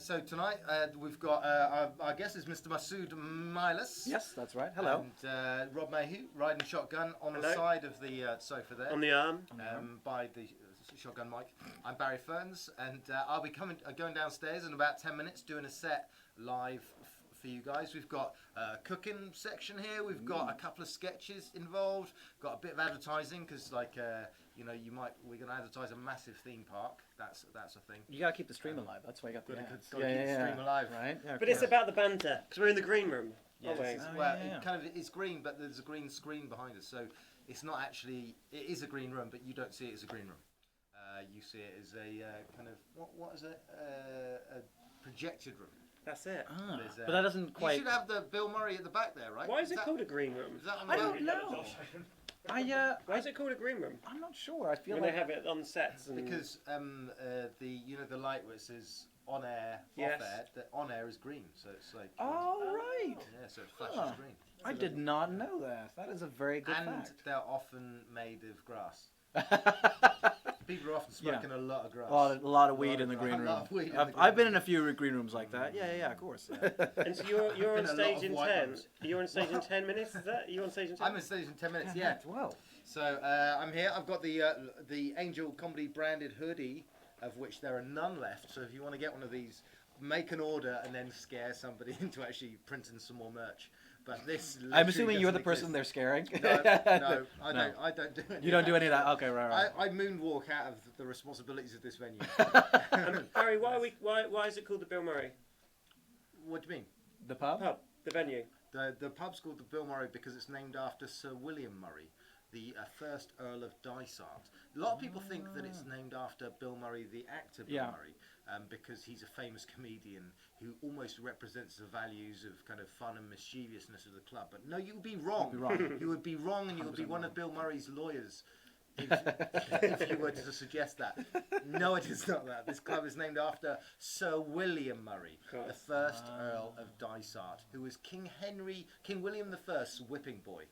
So tonight we've got our guest is Mr. Masood Milas. Yes, that's right. Hello. And Rob Mayhew riding shotgun on the side of the sofa there. On the arm. By the shotgun mic. I'm Barry Ferns, and I'll be going downstairs in about 10 minutes doing a set live for you guys. We've got a cooking section here. We've got a couple of sketches involved. Got a bit of advertising because, like, we're going to advertise a massive theme park. That's a thing. You gotta keep the stream alive. That's why you got the Got to keep the stream alive, right? Yeah, But it's about the banter because we're in the green room. Yeah, aren't we? It kind of it's green, but there's a green screen behind us, so it's not actually. It is a green room, but you don't see it as a green room. You see it as a kind of what is it? A projected room. That's it. But that doesn't quite. You should have the Bill Murray at the back there, right? Why is it called a green room? Is that on I the don't back? know. Why is it called a green room? I'm not sure. I feel When like they have it on sets and Because the light where it says on air, Yes. off air, the on air is green, so it's like Oh right. yeah, so it flashes Huh. green. I did not know that. That is a very good And fact. they're often made of grass. People are often Yeah. smoking a lot of grass. A lot of weed in the green A lot room. of weed in the I've green been room. in a few green rooms like that. Yeah, of course. and so you're Been on a lot stage of in white 10. ones. You're on stage in 10 minutes. Is that? You on stage in 10? I'm on stage in 10 minutes. Yeah. Well. So I'm here. I've got the Angel Comedy branded hoodie, of which there are none left. So if you want to get one of these, make an order and then scare somebody into actually printing some more merch. But this. I'm assuming you're the literally person they're scaring. doesn't exist. No, I No. don't do it. You don't do any of that. Okay, right. I moonwalk out of the responsibilities of this venue. Barry, why is it called the Bill Murray What do you mean? The pub? pub? The venue. The pub's called the Bill Murray because it's named after Sir William Murray, the first Earl of Dysart. A lot of people think that it's named after Bill Murray, the actor Bill Yeah. Murray, because he's a famous comedian who almost represents the values of kind of fun and mischievousness of the club. But no, you would be wrong. You'd be wrong. You would be wrong, and you would be 100% one wrong. of Bill Murray's lawyers. If you were to suggest that. No, it is not that. This club is named after Sir William Murray, the first Earl of Dysart, who was King William I's whipping boy.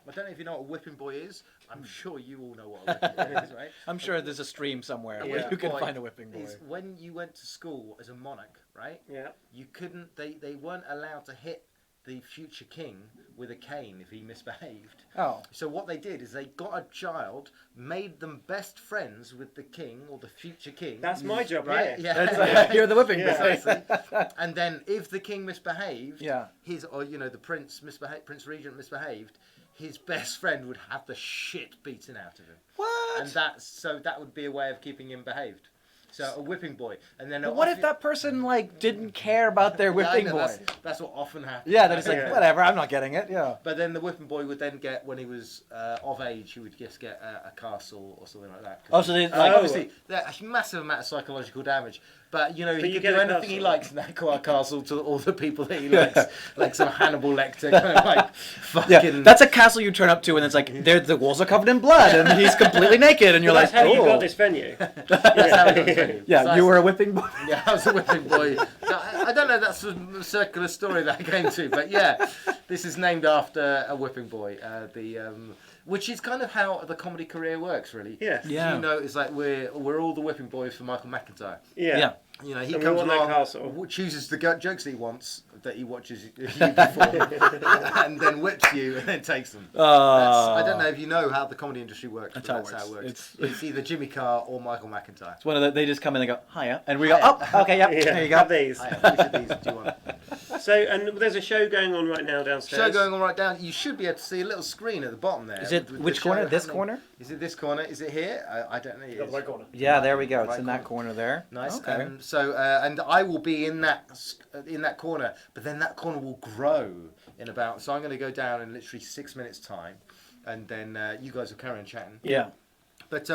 I don't know if you know what a whipping boy is. I'm sure you all know what a whipping boy is, right? I'm sure there's a stream somewhere A where you whipping can boy find a whipping boy. is when you went to school as a monarch, right? Yeah. You couldn't. They weren't allowed to hit the future king with a cane if he misbehaved. Oh. So what they did is they got a child, made them best friends with the king or the future king. That's my job, right? here. Yeah. You're the whipping boy. Precisely. And then if the king misbehaved, Yeah. the prince Prince Regent misbehaved, his best friend would have the shit beaten out of him. What? And that would be a way of keeping him behaved. So a whipping boy, and then But what if that person didn't care about their whipping boy? That's what often happens. Yeah, they're just like, Yeah. whatever, I'm not getting it. Yeah. But then the whipping boy would then get, when he was of age, he would just get a castle or something like that. Oh, so they Obviously, there's a massive amount of psychological damage. But, he you could get do a anything he castle. likes in that castle to all the people that he likes. Like some Hannibal Lecter kind of like fucking... Yeah, that's a castle you turn up to and it's like, the walls are covered in blood and he's completely naked and you're That's like, how you oh. got this venue. That's how it goes. Yeah, you were a whipping boy. Yeah, I was a whipping boy. So I don't know, that's a circular story that I came to, but yeah, this is named after a whipping boy. Which is kind of how the comedy career works, really. Yes. Yeah. You know, it's like we're all the whipping boys for Michael McIntyre. Yeah. You know, he And we comes want that along, castle. chooses the jokes that he wants, that he watches you perform, and then whips you and then takes them. I don't know if you know how the comedy industry works. That's but how it works. It's either Jimmy Carr or Michael McIntyre. It's one of they just come in and go, hiya. And we go, Hiya. oh, okay, yep, Yeah. there you go. Have these. Which of these do you want? So, and there's a show going on right now downstairs. Show going on right down. You should be able to see a little screen at the bottom there. Is it, with the which show corner? This happening. corner? Is it this corner? Is it here? I don't know. It is. corner. Yeah, there we go. It's Right in that corner there. Nice. Okay. And I will be in that corner, but then that corner will grow in about. So I'm going to go down in literally 6 minutes' time, and then you guys will carry on chatting. Yeah. But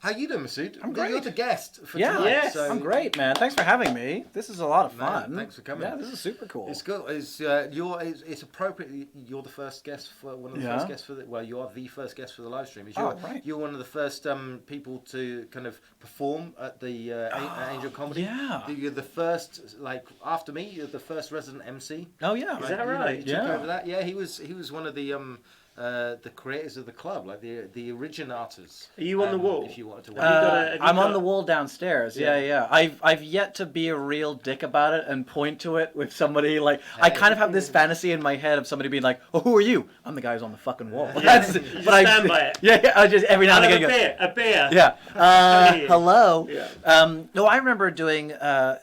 how you doing, Masood? I'm You're great. the guest for Yeah, tonight. Yes. So I'm great, man. Thanks for having me. This is a lot of Man, fun. thanks for coming. Yeah, this is super cool. It's good. It's appropriate. You're the first guest for one of the Yeah. first guests for the. Well, you are the first guest for the live stream. Oh, right. You're one of the first people to kind of perform at the Angel Comedy. yeah. You're the first, like after me. You're the first resident MC. Oh, yeah. Is that You know, right? you took Yeah. over that. Yeah, he was one of the the creators of the club, like the originators. Are you on the wall? If you wanted to. Have you got a- have you I'm on got- the wall downstairs. Yeah. Yeah. I've yet to be a real dick about it and point to it with somebody like I kind of have this fantasy in my head of somebody being like, "Oh, who are you?" I'm the guy who's on the fucking wall. You That's, just stand by it. Yeah. I just every now I'll and have again. a beer. Yeah. Hey. Hello. Yeah. No, I remember doing.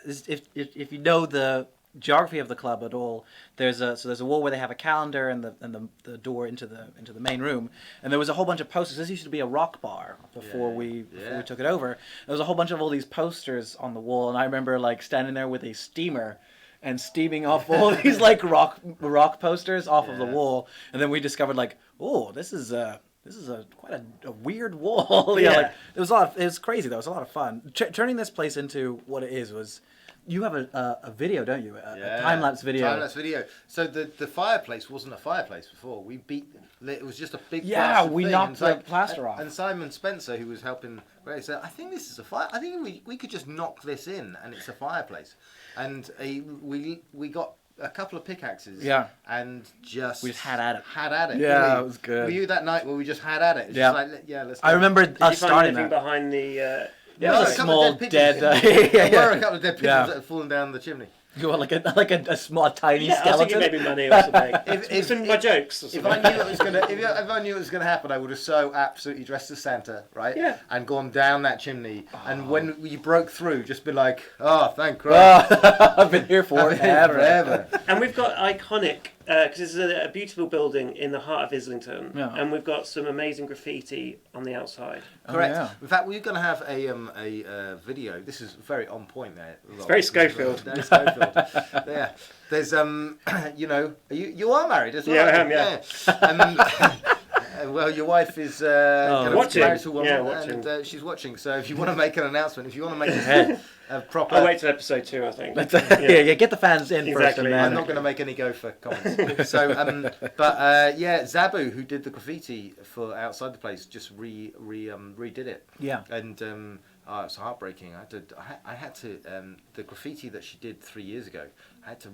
If you know the geography of the club at all, there's a wall where they have a calendar and the door into the main room, and there was a whole bunch of posters. This used to be a rock bar before we took it over. There was a whole bunch of all these posters on the wall, and I remember like standing there with a steamer and steaming off all these like rock posters off of the wall, and then we discovered like, oh, this is quite a weird wall. Yeah. Like it was crazy though. It was a lot of fun. Turning this place into what it is was. You have a video, don't you? A time-lapse video. Time-lapse video. So the fireplace wasn't a fireplace before. We beat. It was just a big. Yeah, plaster we thing. knocked And the plaster off. And Simon Spencer, who was helping Ray, said, "I think this is a fire. I think we could just knock this in, and it's a fireplace." And we got a couple of pickaxes. Yeah. And just We just had at it. Had at it. Yeah, didn't we? it was good. Were you that night where we just had at it? It's Yeah. just like, yeah. Let's. I remember Did you us find starting anything that. behind the? Yeah, Well, it was a a couple small of dead dead. pigeons. Yeah, There were a couple of dead pigeons Yeah. that had fallen down the chimney. You want like a small tiny Yeah, I was skeleton. thinking maybe money or something. If- Some of my jokes. Or If something. I knew it was gonna, if I knew it was gonna happen, I would have so absolutely dressed as Santa, right? Yeah. And gone down that chimney, and when you broke through, just be like, "Oh, thank Christ, I've been here I've been here forever. forever." And we've got iconic, because this is a beautiful building in the heart of Islington, Yeah. and we've got some amazing graffiti on the outside. Correct. yeah. In fact, we're going to have a video. This is very on point there. It's very Schofield. Very Schofield. Yeah. There's you know, you are married as well. Yeah, I am, yeah. Well, your wife is kind of Watching. married to a woman, Yeah, watching. and she's watching. So if you want to make an announcement, if you want to make a proper, I'll wait till episode 2, I think. Yeah, get the fans in first, Exactly. and I'm then not going to make any go for comments. So, yeah, Zabu, who did the graffiti for outside the place, just redid it. yeah. And it was heartbreaking. I had to the graffiti that she did 3 years ago. I had to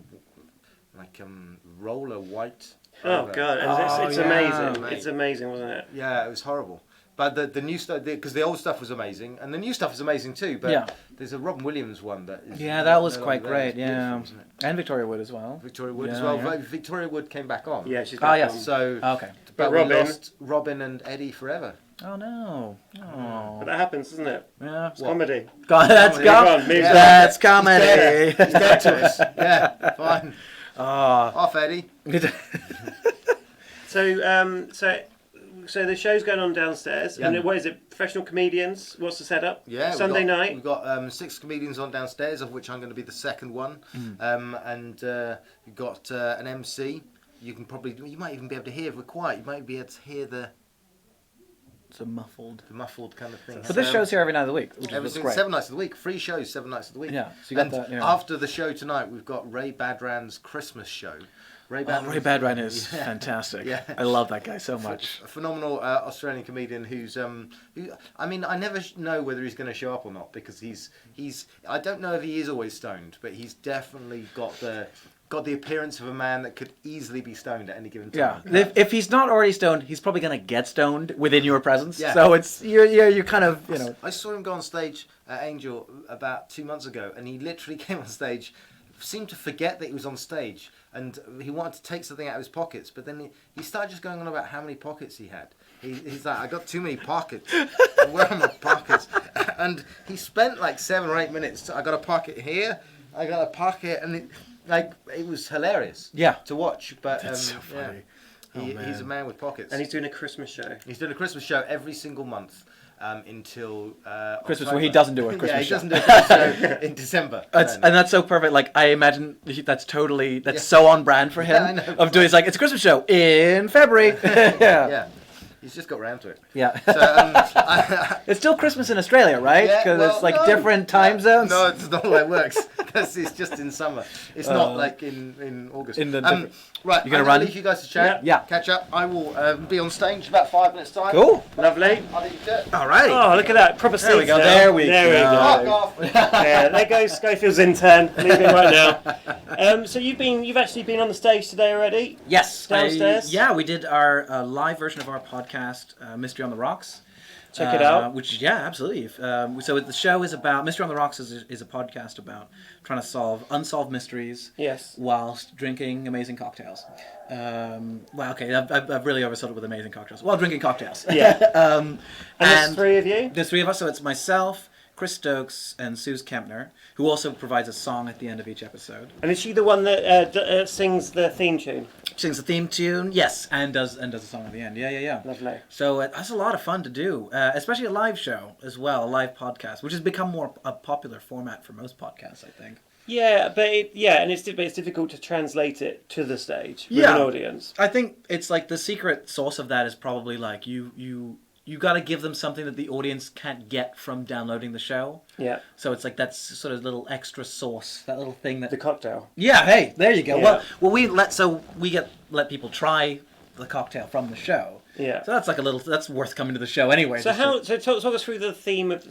roll a white. Oh, over. God. And it's yeah, amazing. mate. It's amazing, wasn't it? Yeah, it was horrible. But the new stuff, because the old stuff was amazing, and the new stuff is amazing too. But Yeah. there's a Robin Williams one that is. Yeah, that was no quite longer there. great. It's beautiful, Yeah, isn't it? and Victoria Wood as well. Victoria Wood as Yeah, well. yeah. Victoria Wood came back on. Yeah, she's Ah, got yes. So, Okay. but Robin- we lost Robin and Eddie forever. Oh no. Oh. But that happens, doesn't it? Yeah. It's comedy. God, that's Move on, move on. That's comedy. He's dead to us. Yeah, fine. Oh. Off, Eddie. So the show's going on downstairs. Yeah. And what is it? Professional comedians? What's the setup? Yeah, Sunday night. We've got 6 comedians on downstairs, of which I'm going to be the second one. And we've got an MC. You might even be able to hear if we're quiet. You might be able to hear the It's a muffled. muffled kind of thing. But this show's here every night of the week, which Every is single great. 7 nights of the week. Free shows 7 nights of the week. Yeah, so you got and that, yeah. after the show tonight, we've got Ray Badran's Christmas show. Ray Ray Badran is fantastic. Yeah. I love that guy so much. A phenomenal Australian comedian who's I mean, I never know whether he's going to show up or not, because he's I don't know if he is always stoned, but he's definitely got the appearance of a man that could easily be stoned at any given Yeah, time. if he's not already stoned, he's probably gonna get stoned within your presence. Yeah. So it's you're kind of I saw him go on stage at Angel about 2 months ago, and he literally came on stage, seemed to forget that he was on stage, and he wanted to take something out of his pockets, but then he started just going on about how many pockets he had. He's like, I got too many pockets. Where are my pockets? And he spent like 7 or 8 minutes. I got a pocket here. I got a pocket, and it was hilarious. Yeah. To watch, but That's so funny. Yeah. He's a man with pockets. And he's doing a Christmas show. He's doing a Christmas show every single month until Christmas, October. where he doesn't do a Christmas yeah, he show. doesn't do a Christmas show in December. And that's so perfect. Like I imagine that's so on brand for him. Yeah, I know. Of doing, it's like it's a Christmas show in February. Yeah, he's just got round to it. Yeah. So, It's still Christmas in Australia, right? Yeah, Because well, it's like no. different time zones. No, it's not the way it works. It's just in summer. It's not like in August. in the right, You gonna I'm run? leave you guys to chat. Yeah. Catch up. I will be on stage about 5 minutes time. Cool. Lovely. I'll leave you to it. All right. Oh, look at that. Proper There we seats go. now. There we There we go. Fuck go. off. Yeah, there goes Schofield's intern, leaving right now. So you've actually been on the stage today already? Yes. Downstairs? Yeah, we did our live version of our podcast, Mystery on the Rocks. Check it out. Which, yeah, absolutely. So the show is about Mystery on the Rocks is a podcast about trying to solve unsolved mysteries Yes. whilst drinking amazing cocktails. Well, okay, I've really oversold it with amazing cocktails. While drinking cocktails. Yeah. and there's three of you? There's three of us, so it's myself, Chris Stokes, and Suze Kempner, who also provides a song at the end of each episode. And is she the one that sings the theme tune? She sings the theme tune, yes, and does a song at the end. Yeah. Lovely. So that's a lot of fun to do, especially a live show as well, a live podcast, which has become more a popular format for most podcasts, I think. Yeah, but it's difficult to translate it to the stage with Yeah. an audience. I think it's like the secret sauce of that is probably like you got to give them something that the audience can't get from downloading the show. Yeah. So it's like that's sort of little extra sauce, that little thing that. The cocktail. Yeah. Hey, there you go. Yeah. Well, we let people try the cocktail from the show. Yeah. So that's like a little. That's worth coming to the show anyway. So talk us through the theme of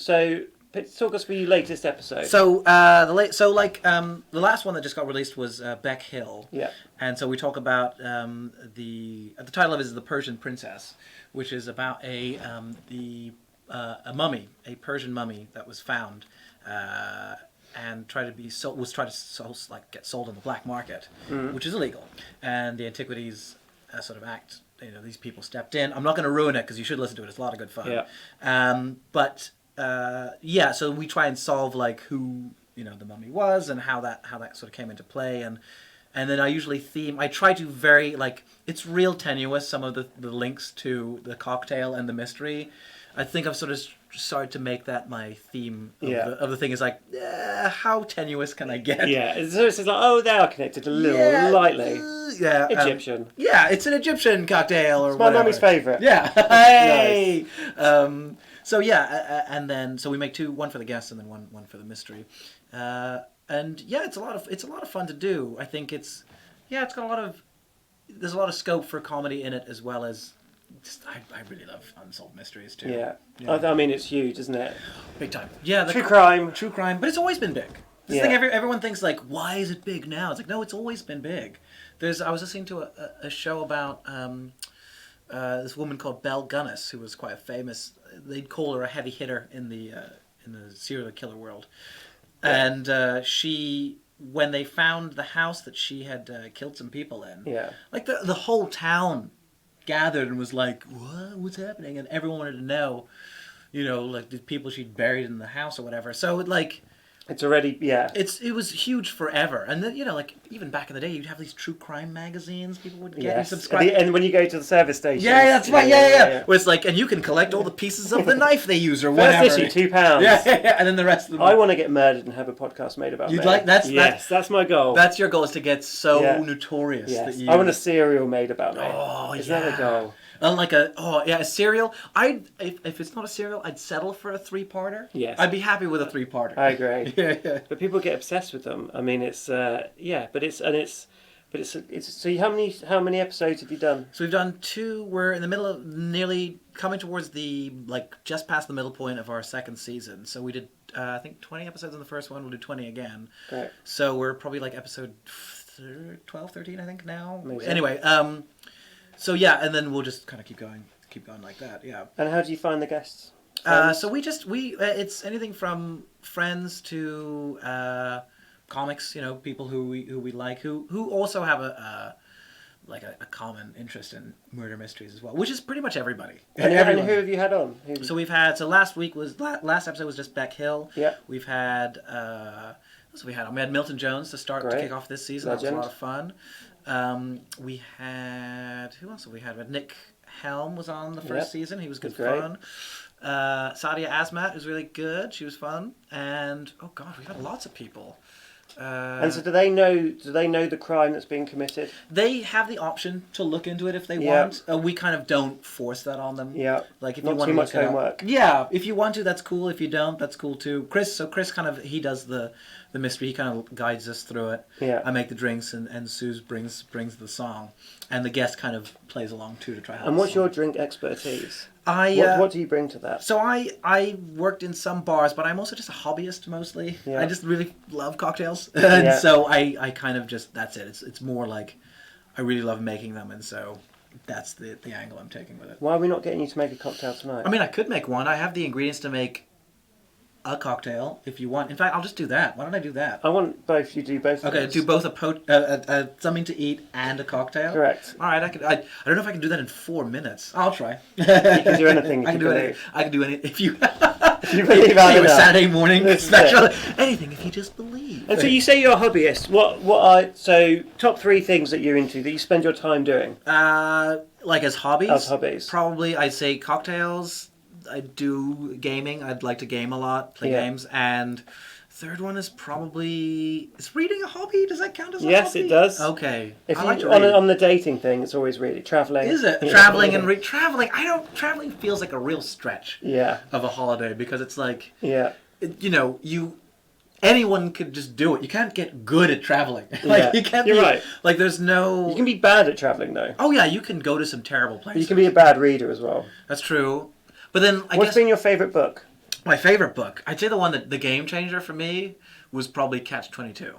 talk us through your latest episode. So the last one that just got released was Beck Hill. Yeah. And so we talk about the title of it is The Persian Princess, which is about a mummy, a Persian mummy that was found and was tried to get sold on the black market, which is illegal. And the Antiquities sort of act. These people stepped in. I'm not going to ruin it because you should listen to it. It's a lot of good fun. Yeah. So we try and solve like who the mummy was and how that sort of came into play, and then I try to very it's real tenuous, some of the links to the cocktail and the mystery. I think I've sort of started to make that my theme of the thing is like, how tenuous can I get? Yeah, it's like, they are connected a little lightly. Yeah, Egyptian. It's an Egyptian cocktail or It's my whatever. mummy's favourite. Yeah. Hey. So and then we make two, one for the guests and then one for the mystery, and it's a lot of fun to do. I think it's got there's a lot of scope for comedy in it as well as I really love unsolved mysteries too. Yeah. Yeah. I mean, it's huge, isn't it? Big time. Yeah, True crime. True crime, but it's always been big. This Yeah. thing everyone thinks like, why is it big now? It's like, no, it's always been big. I was listening to a show about this woman called Belle Gunness, who was quite famous. They'd call her a heavy hitter in the serial killer world, and she, when they found the house that she had killed some people in, Yeah. like the whole town gathered and was like, what's happening? And everyone wanted to know, like the people she'd buried in the house or whatever. So It's already, yeah. it was huge forever. And then even back in the day, you'd have these true crime magazines. People would get and Yes. subscribe. And when you go to the service station. Yeah, that's right. Yeah. Where it's like, and you can collect all the pieces of the knife they use or whatever. First issue, £2. Yeah, and then the rest of them. I want to get murdered and have a podcast made about You'd me. like that's that's my goal. That's your goal, is to get so Yeah. notorious Yes. that you. I want a serial made about me. Oh, Is yeah. that a goal? Unlike a serial. If it's not a serial, I'd settle for a 3-parter. Yes. I'd be happy with a 3-parter. I agree. Yeah. But people get obsessed with them. I mean, it's so how many episodes have you done? So we've done 2. We're in the middle of nearly coming towards just past the middle point of our second season. So we did I think 20 episodes in the first one. We'll do 20 again. Great. So we're probably like episode 12, 13, I think now. Amazing. Anyway, so yeah, and then we'll just kind of keep going like that. Yeah. And how do you find the guests? So we it's anything from friends to comics, people who we like, who also have a common interest in murder mysteries as well, which is pretty much everybody. And Everyone. who have you had on? So we've had last episode was just Beck Hill. Yeah. We've had we had Milton Jones to kick off this season. Legend. That was a lot of fun. We had who else have we had? Nick Helm was on the first season. He was good Great. fun. Sadia Asmat was really good. She was fun. And oh god, we've had lots of people. And so do they know the crime that's being committed? They have the option to look into it if they Yeah. want. We kind of don't force that on them. Yeah. Like if Not you want too to much look it up- homework. Yeah, if you want to, that's cool. If you don't, that's cool too. Chris kind of he does the mystery. He kind of guides us through it. Yeah. I make the drinks and Suze brings the song, and the guest kind of plays along too to try. And what's your drink expertise? I What do you bring to that? So I worked in some bars, but I'm also just a hobbyist mostly. Yeah. I just really love cocktails, and Yeah. so I kind of just that's it. It's more like I really love making them, and so that's the angle I'm taking with it. Why are we not getting you to make a cocktail tonight? I mean, I could make one. I have the ingredients to make a cocktail if you want. In fact, I'll just do that. Why don't I do that? I want both. You do both. Okay, things. do both something to eat and a cocktail. Correct. All right, I don't know if I can do that in 4 minutes. I'll try. You can do anything. If I can you do it. believe. I can do anything if you. If you believe hard a enough. Saturday morning This is special. Anything if you just believe. And so you say you're a hobbyist. What are so top 3 things that you're into that you spend your time doing Like as hobbies. as hobbies? Probably I'd say cocktails. I do gaming. I'd like to game a lot, play Yeah. games, and third one is probably is reading a hobby. Does that count as a hobby? Yes, it does. Okay. If I you like to on, read. on the dating thing, it's always really traveling. Is it Yeah. traveling and traveling? Traveling feels like a real stretch Yeah, of a holiday because it's like yeah, anyone could just do it. You can't get good at traveling. Like Yeah. you can't. You're be, right. Like there's no. You can be bad at traveling though. Oh yeah, you can go to some terrible But places. you can be a bad reader as well. That's true. But then I What's guess been your favourite book? my favorite book, I'd say the one that the game changer for me was probably Catch 22.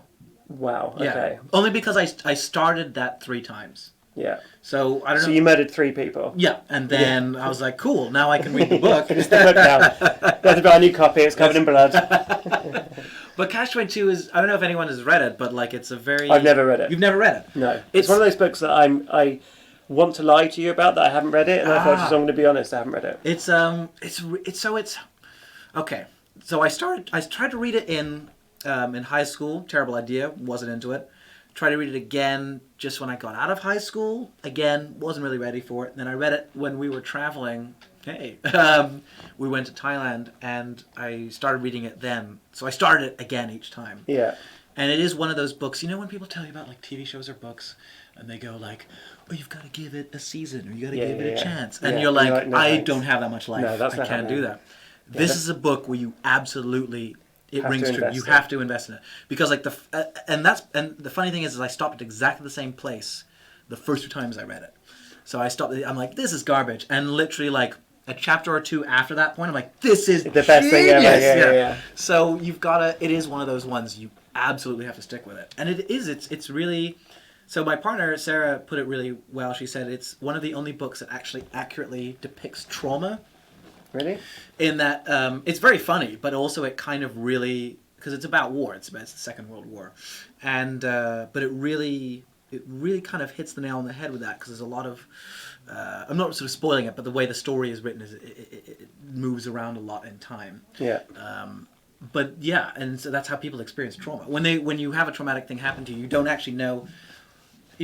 Wow. Yeah. Okay. Only because I started that 3 times. Yeah. So I don't So know. you murdered 3 people. Yeah, and then I was like, cool. Now I can read the book. Finish the book now. You have to buy a new copy. It's covered in blood. But Catch 22 is I don't know if anyone has read it, but like it's a very. I've never read it. You've never read it. No. It's It's- one of those books that I want to lie to you about that I haven't read it, and I thought just I'm going to be honest, I haven't read it. It's okay. So I tried to read it in high school. Terrible idea. Wasn't into it. Tried to read it again just when I got out of high school. Again, wasn't really ready for it. Then I read it when we were traveling. Hey, we went to Thailand and I started reading it then. So I started it again each time. Yeah. And it is one of those books. You know when people tell you about like TV shows or books, and they go like, "Oh, you've got to give it a season, or you got to Yeah, give it yeah, a yeah. chance," and Yeah, you're like, no "I thanks. don't have that much life. No, that's I not can't do happening. that." This that- is a book where you absolutely it Have rings to true. invest You in have to invest in it because like and the funny thing is I stopped at exactly the same place the first 2 times I read it. So I stopped. I'm like, this is garbage, and literally like a chapter or 2 after that point, I'm like, this is The best thing ever. genius! Yeah. So you've got to. It is one of those ones you absolutely have to stick with it, and it is. It's really. So my partner Sarah put it really well. She said it's one of the only books that actually accurately depicts trauma. Really? In that it's very funny, but also it kind of really because it's about war. It's the Second World War, and but it really kind of hits the nail on the head with that because there's a lot of. I'm not sort of spoiling it, but the way the story is written is it moves around a lot in time. Yeah. But yeah, and so that's how people experience trauma. When you have a traumatic thing happen to you, you don't actually know,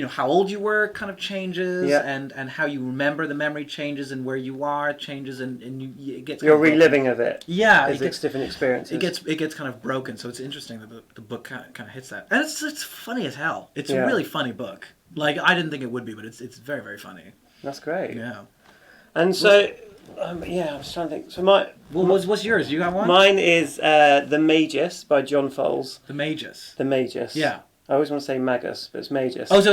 how old you were kind of changes, Yeah. and how you remember the memory changes, and where you are changes, and it gets. You're kind of broken. reliving of it. Yeah, As it's different experiences. it gets kind of broken. So it's interesting that the book kind of hits that, and it's funny as hell. It's Yeah. a really funny book. Like I didn't think it would be, but it's very very funny. That's great. Yeah. And so, I was trying to think. So What's yours? You got one? mine is The Magus by John Fowles. The Magus. The Magus. Yeah. I always want to say Magus, but it's Magus. Oh, so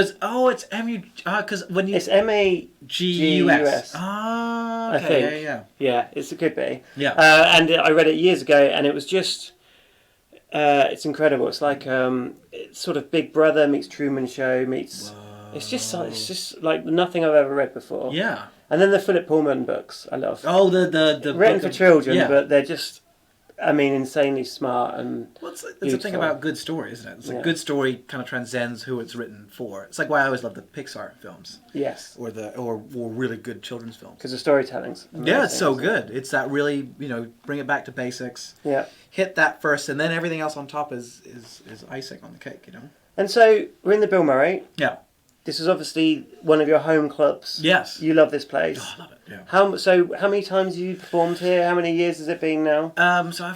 it's MU because when you It's MAGUS. GUS. Ah, I okay, think. yeah. Yeah, it could be. Yeah. And I read it years ago, and it was just. It's incredible. It's like it's sort of Big Brother meets Truman Show meets. It's just like nothing I've ever read before. Yeah. And then the Philip Pullman books I love. Oh, the Written book for of- children, yeah. but they're just, insanely smart and. Well, it's the thing beautiful. about good story, isn't it? It's like Yeah. good story kind of transcends who it's written for. It's like why I always love the Pixar films Yes, or really good children's films. because the storytelling's. Yeah, it's so amazing, isn't it? good. It's that really bring it back to basics. Yeah. Hit that first, and then everything else on top is icing on the cake. And so we're in the Bill Murray. Yeah. this is obviously one of your home clubs. Yes. You love this place. Oh, I love it. Yeah. How many times have you performed here? How many years has it been now? So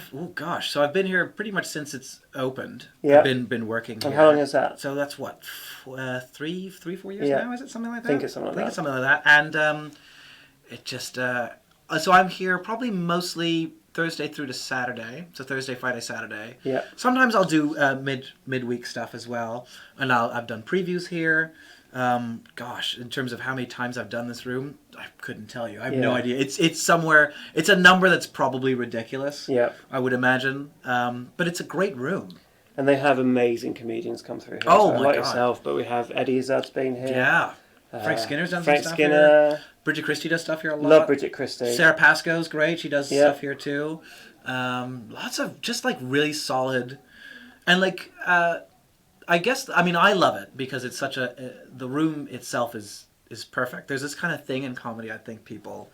I've been here pretty much since it's opened. Yeah. I've been working here. And how long is that? So that's what, 4 years Yeah. now? Is it something like that? I think it's something like that. It's something like that. And it just so I'm here probably mostly Thursday through to Saturday. So Thursday, Friday, Saturday. Yeah. Sometimes I'll do midweek stuff as well, and I've done previews here. In terms of how many times I've done this room, I couldn't tell you. I have no idea. It's somewhere. It's a number that's probably ridiculous. Yeah. I would imagine. But it's a great room. And they have amazing comedians come through here. Oh, my like God. yourself, but we have Eddie Izzard's been here. Yeah. Frank Skinner's done Frank some stuff Skinner. here. Bridget Christie does stuff here a lot. Love Bridget Christie. Sarah Pascoe's great. She does stuff here too. Lots of just like really solid, and like I guess I love it because it's such a the room itself is perfect. There's this kind of thing in comedy I think people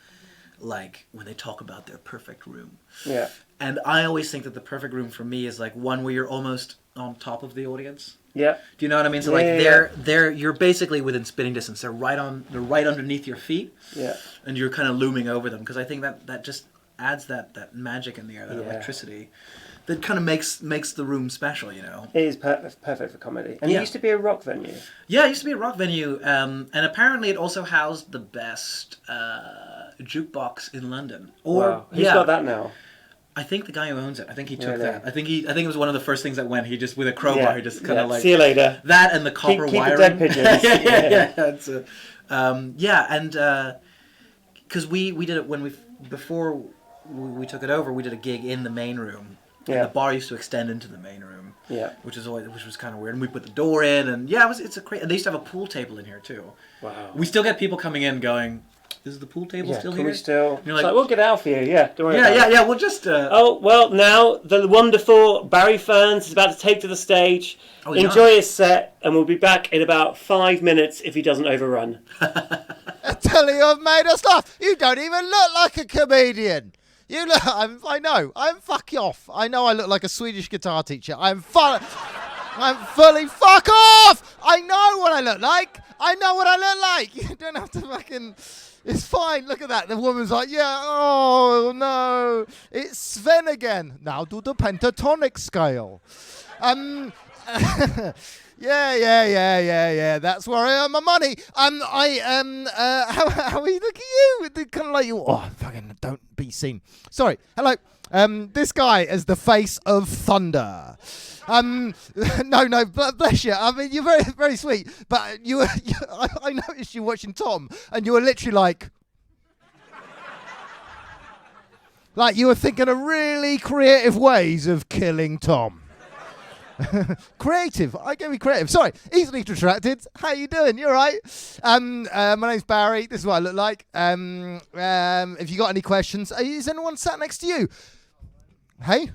like when they talk about their perfect room. Yeah. And I always think that the perfect room for me is like one where you're almost on top of the audience. Yeah. Do you know what I mean? So you're basically within spitting distance. They're right underneath your feet. Yeah. And you're kind of looming over them because I think that just adds that magic in the air, that electricity, that kind of makes the room special. You know. It is perfect for comedy. And it used to be a rock venue. Yeah, it used to be a rock venue, and apparently it also housed the best jukebox in London. Wow. Who's got that now? I think the guy who owns it. I think he took Really? that. I think it was one of the first things that went. He just with a crowbar. He just kind of like see you later. That and the copper keep wiring. the dead pigeons. And because we did it when before we took it over, we did a gig in the main room. Yeah. And the bar used to extend into the main room. Yeah. Which was kind of weird. And we put the door in, and it's a great. And they used to have a pool table in here too. Wow. We still get people coming in going, "Is the pool table still can here?" we still? You're It's like, we'll get out for you. Yeah. Don't worry about it. Yeah. We'll just. Oh, well, now the wonderful Barry Ferns is about to take to the stage. Oh, Enjoy his set, and we'll be back in about 5 minutes if he doesn't overrun. I tell you, I've made us laugh. You don't even look like a comedian. You look. I know. I'm fuck off. I know. I look like a Swedish guitar teacher. I'm fully fuck off. I know what I look like. I know what I look like. You don't have to fucking. It's fine. Look at that. The woman's like, yeah. Oh no, it's Sven again. Now do the pentatonic scale. Yeah. That's where I earn my money. How are you? Look at you with the kind of like you. Oh, fucking don't be seen. Sorry. Hello. This guy is the face of thunder. No, bless you. I mean, you're very, very sweet. But I noticed you watching Tom, and you were literally like you were thinking of really creative ways of killing Tom. Creative. I can be creative. Sorry, easily distracted. How you doing? You all right? My name's Barry. This is what I look like. If you got any questions, is anyone sat next to you? Hey?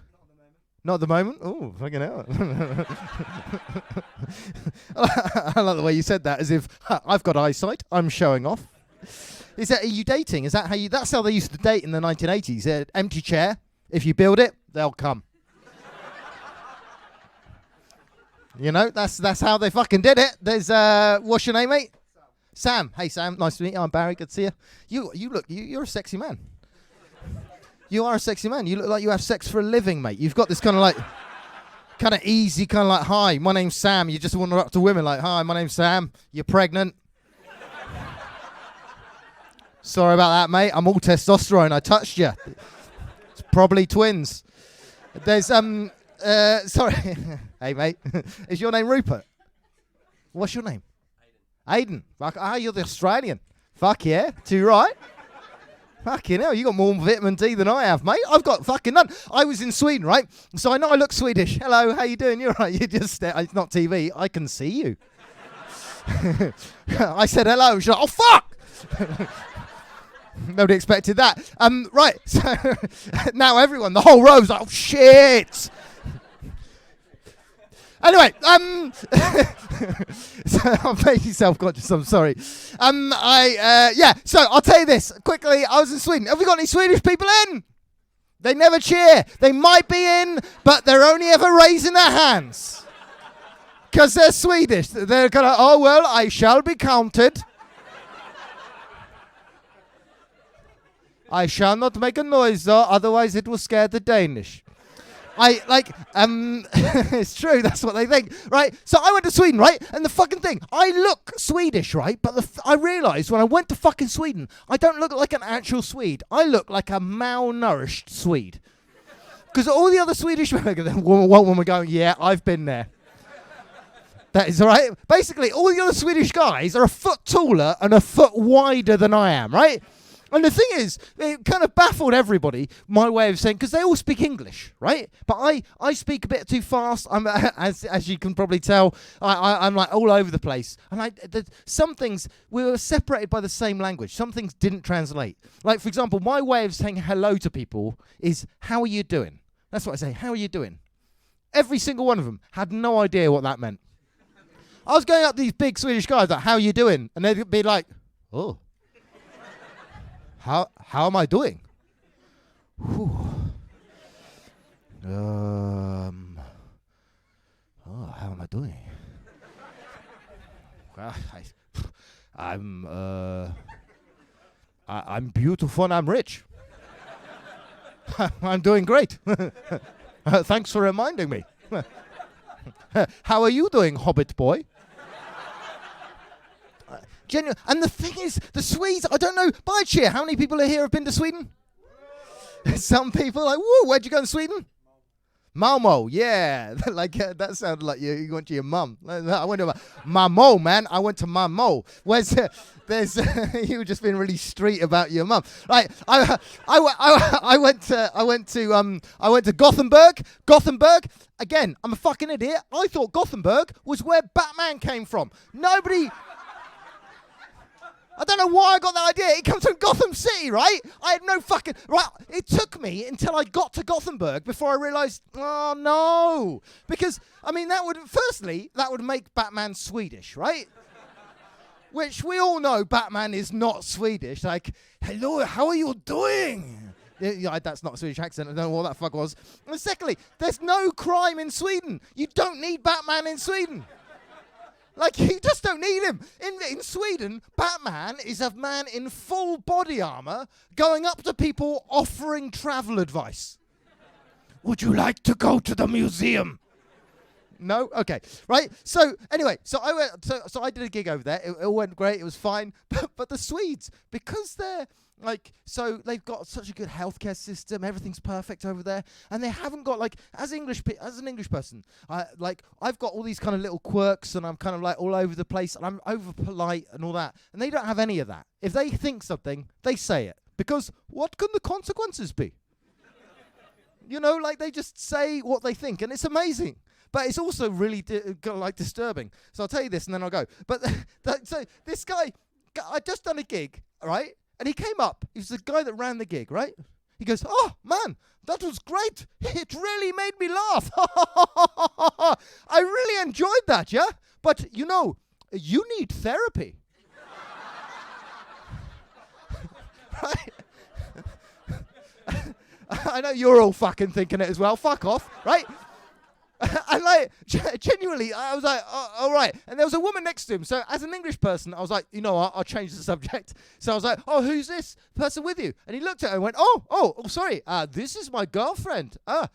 Not at the moment. Oh, fucking hell. I like the way you said that, as if I've got eyesight. I'm showing off. Are you dating? Is that how you? That's how they used to date in the 1980s. Empty chair. If you build it, they'll come. You know, that's how they fucking did it. There's what's your name, mate? Sam. Hey, Sam. Nice to meet you. I'm Barry. Good to see you. You're a sexy man. You are a sexy man. You look like you have sex for a living, mate. You've got this kind of easy, kind of like, hi, my name's Sam. You just wander up to women like, hi, my name's Sam. You're pregnant. Sorry about that, mate. I'm all testosterone. I touched you. It's probably twins. There's sorry. Hey, mate. Is your name Rupert? What's your name? Aiden. Fuck, you're the Australian. Fuck yeah. Too right. Fucking hell, you got more vitamin D than I have, mate. I've got fucking none. I was in Sweden, right? So I know I look Swedish. Hello, how you doing? You're right. You just, it's not TV. I can see you. I said hello. She's like, oh, fuck. Nobody expected that. Right. So now everyone, the whole row's like, oh, shit. Anyway, so I'm making self-conscious, I'm sorry. So I'll tell you this, quickly, I was in Sweden. Have we got any Swedish people in? They never cheer. They might be in, but they're only ever raising their hands. Because they're Swedish. They're gonna, oh, well, I shall be counted. I shall not make a noise, though, otherwise it will scare the Danish. It's true, that's what they think, right? So I went to Sweden, right? And the fucking thing, I look Swedish, right? But I realised when I went to fucking Sweden, I don't look like an actual Swede. I look like a malnourished Swede. Because all the other Swedish women, one woman going, yeah, I've been there. That is right. Basically, all the other Swedish guys are a foot taller and a foot wider than I am, right? And the thing is, it kind of baffled everybody, my way of saying, because they all speak English, right? But I speak a bit too fast. I'm, as you can probably tell, I'm like all over the place. And some things, we were separated by the same language. Some things didn't translate. Like, for example, my way of saying hello to people is, how are you doing? That's what I say, how are you doing? Every single one of them had no idea what that meant. I was going up to these big Swedish guys, like, how are you doing? And they'd be like, oh. How am I doing? How am I doing? I'm beautiful and I'm rich. I'm doing great. Thanks for reminding me. How are you doing, Hobbit boy? Genuine. And the thing is, the Swedes, I don't know, by cheer, how many people here have been to Sweden? Some people are like, whoa, where'd you go in Sweden? Malmo, yeah. That sounded like you went to your mum. I went to Malmo, man. I went to Malmo. Where's you've just been really street about your mum. Right, I went to Gothenburg. Gothenburg. Again, I'm a fucking idiot. I thought Gothenburg was where Batman came from. I don't know why I got that idea. It comes from Gotham City, right? I had no fucking... Right, it took me until I got to Gothenburg before I realised, oh, no. Because, I mean, that would make Batman Swedish, right? Which we all know Batman is not Swedish. Like, hello, how are you doing? Yeah, that's not a Swedish accent. I don't know what that fuck was. And secondly, there's no crime in Sweden. You don't need Batman in Sweden. Like, you just don't need him. In Sweden, Batman is a man in full body armor going up to people offering travel advice. Would you like to go to the museum? No? Okay. Right? So, anyway, so I did a gig over there. It went great. It was fine. But the Swedes, because they're... so they've got such a good healthcare system. Everything's perfect over there, and they haven't got as an English person, I've got all these kind of little quirks, and I'm kind of like all over the place, and I'm over polite and all that, and they don't have any of that. If they think something, they say it, because what can the consequences be? They just say what they think, and it's amazing. But it's also really disturbing. So I'll tell you this, and then I'll go. But so this guy, I'd just done a gig, right? And he came up. He was the guy that ran the gig, right? He goes, oh, man, that was great. It really made me laugh. I really enjoyed that, yeah? But, you need therapy. Right? I know you're all fucking thinking it as well. Fuck off, right? And genuinely, I was like, oh, all right. And there was a woman next to him. So as an English person, I was like, I'll change the subject. So I was like, oh, who's this person with you? And he looked at her and went, oh, sorry. This is my girlfriend. And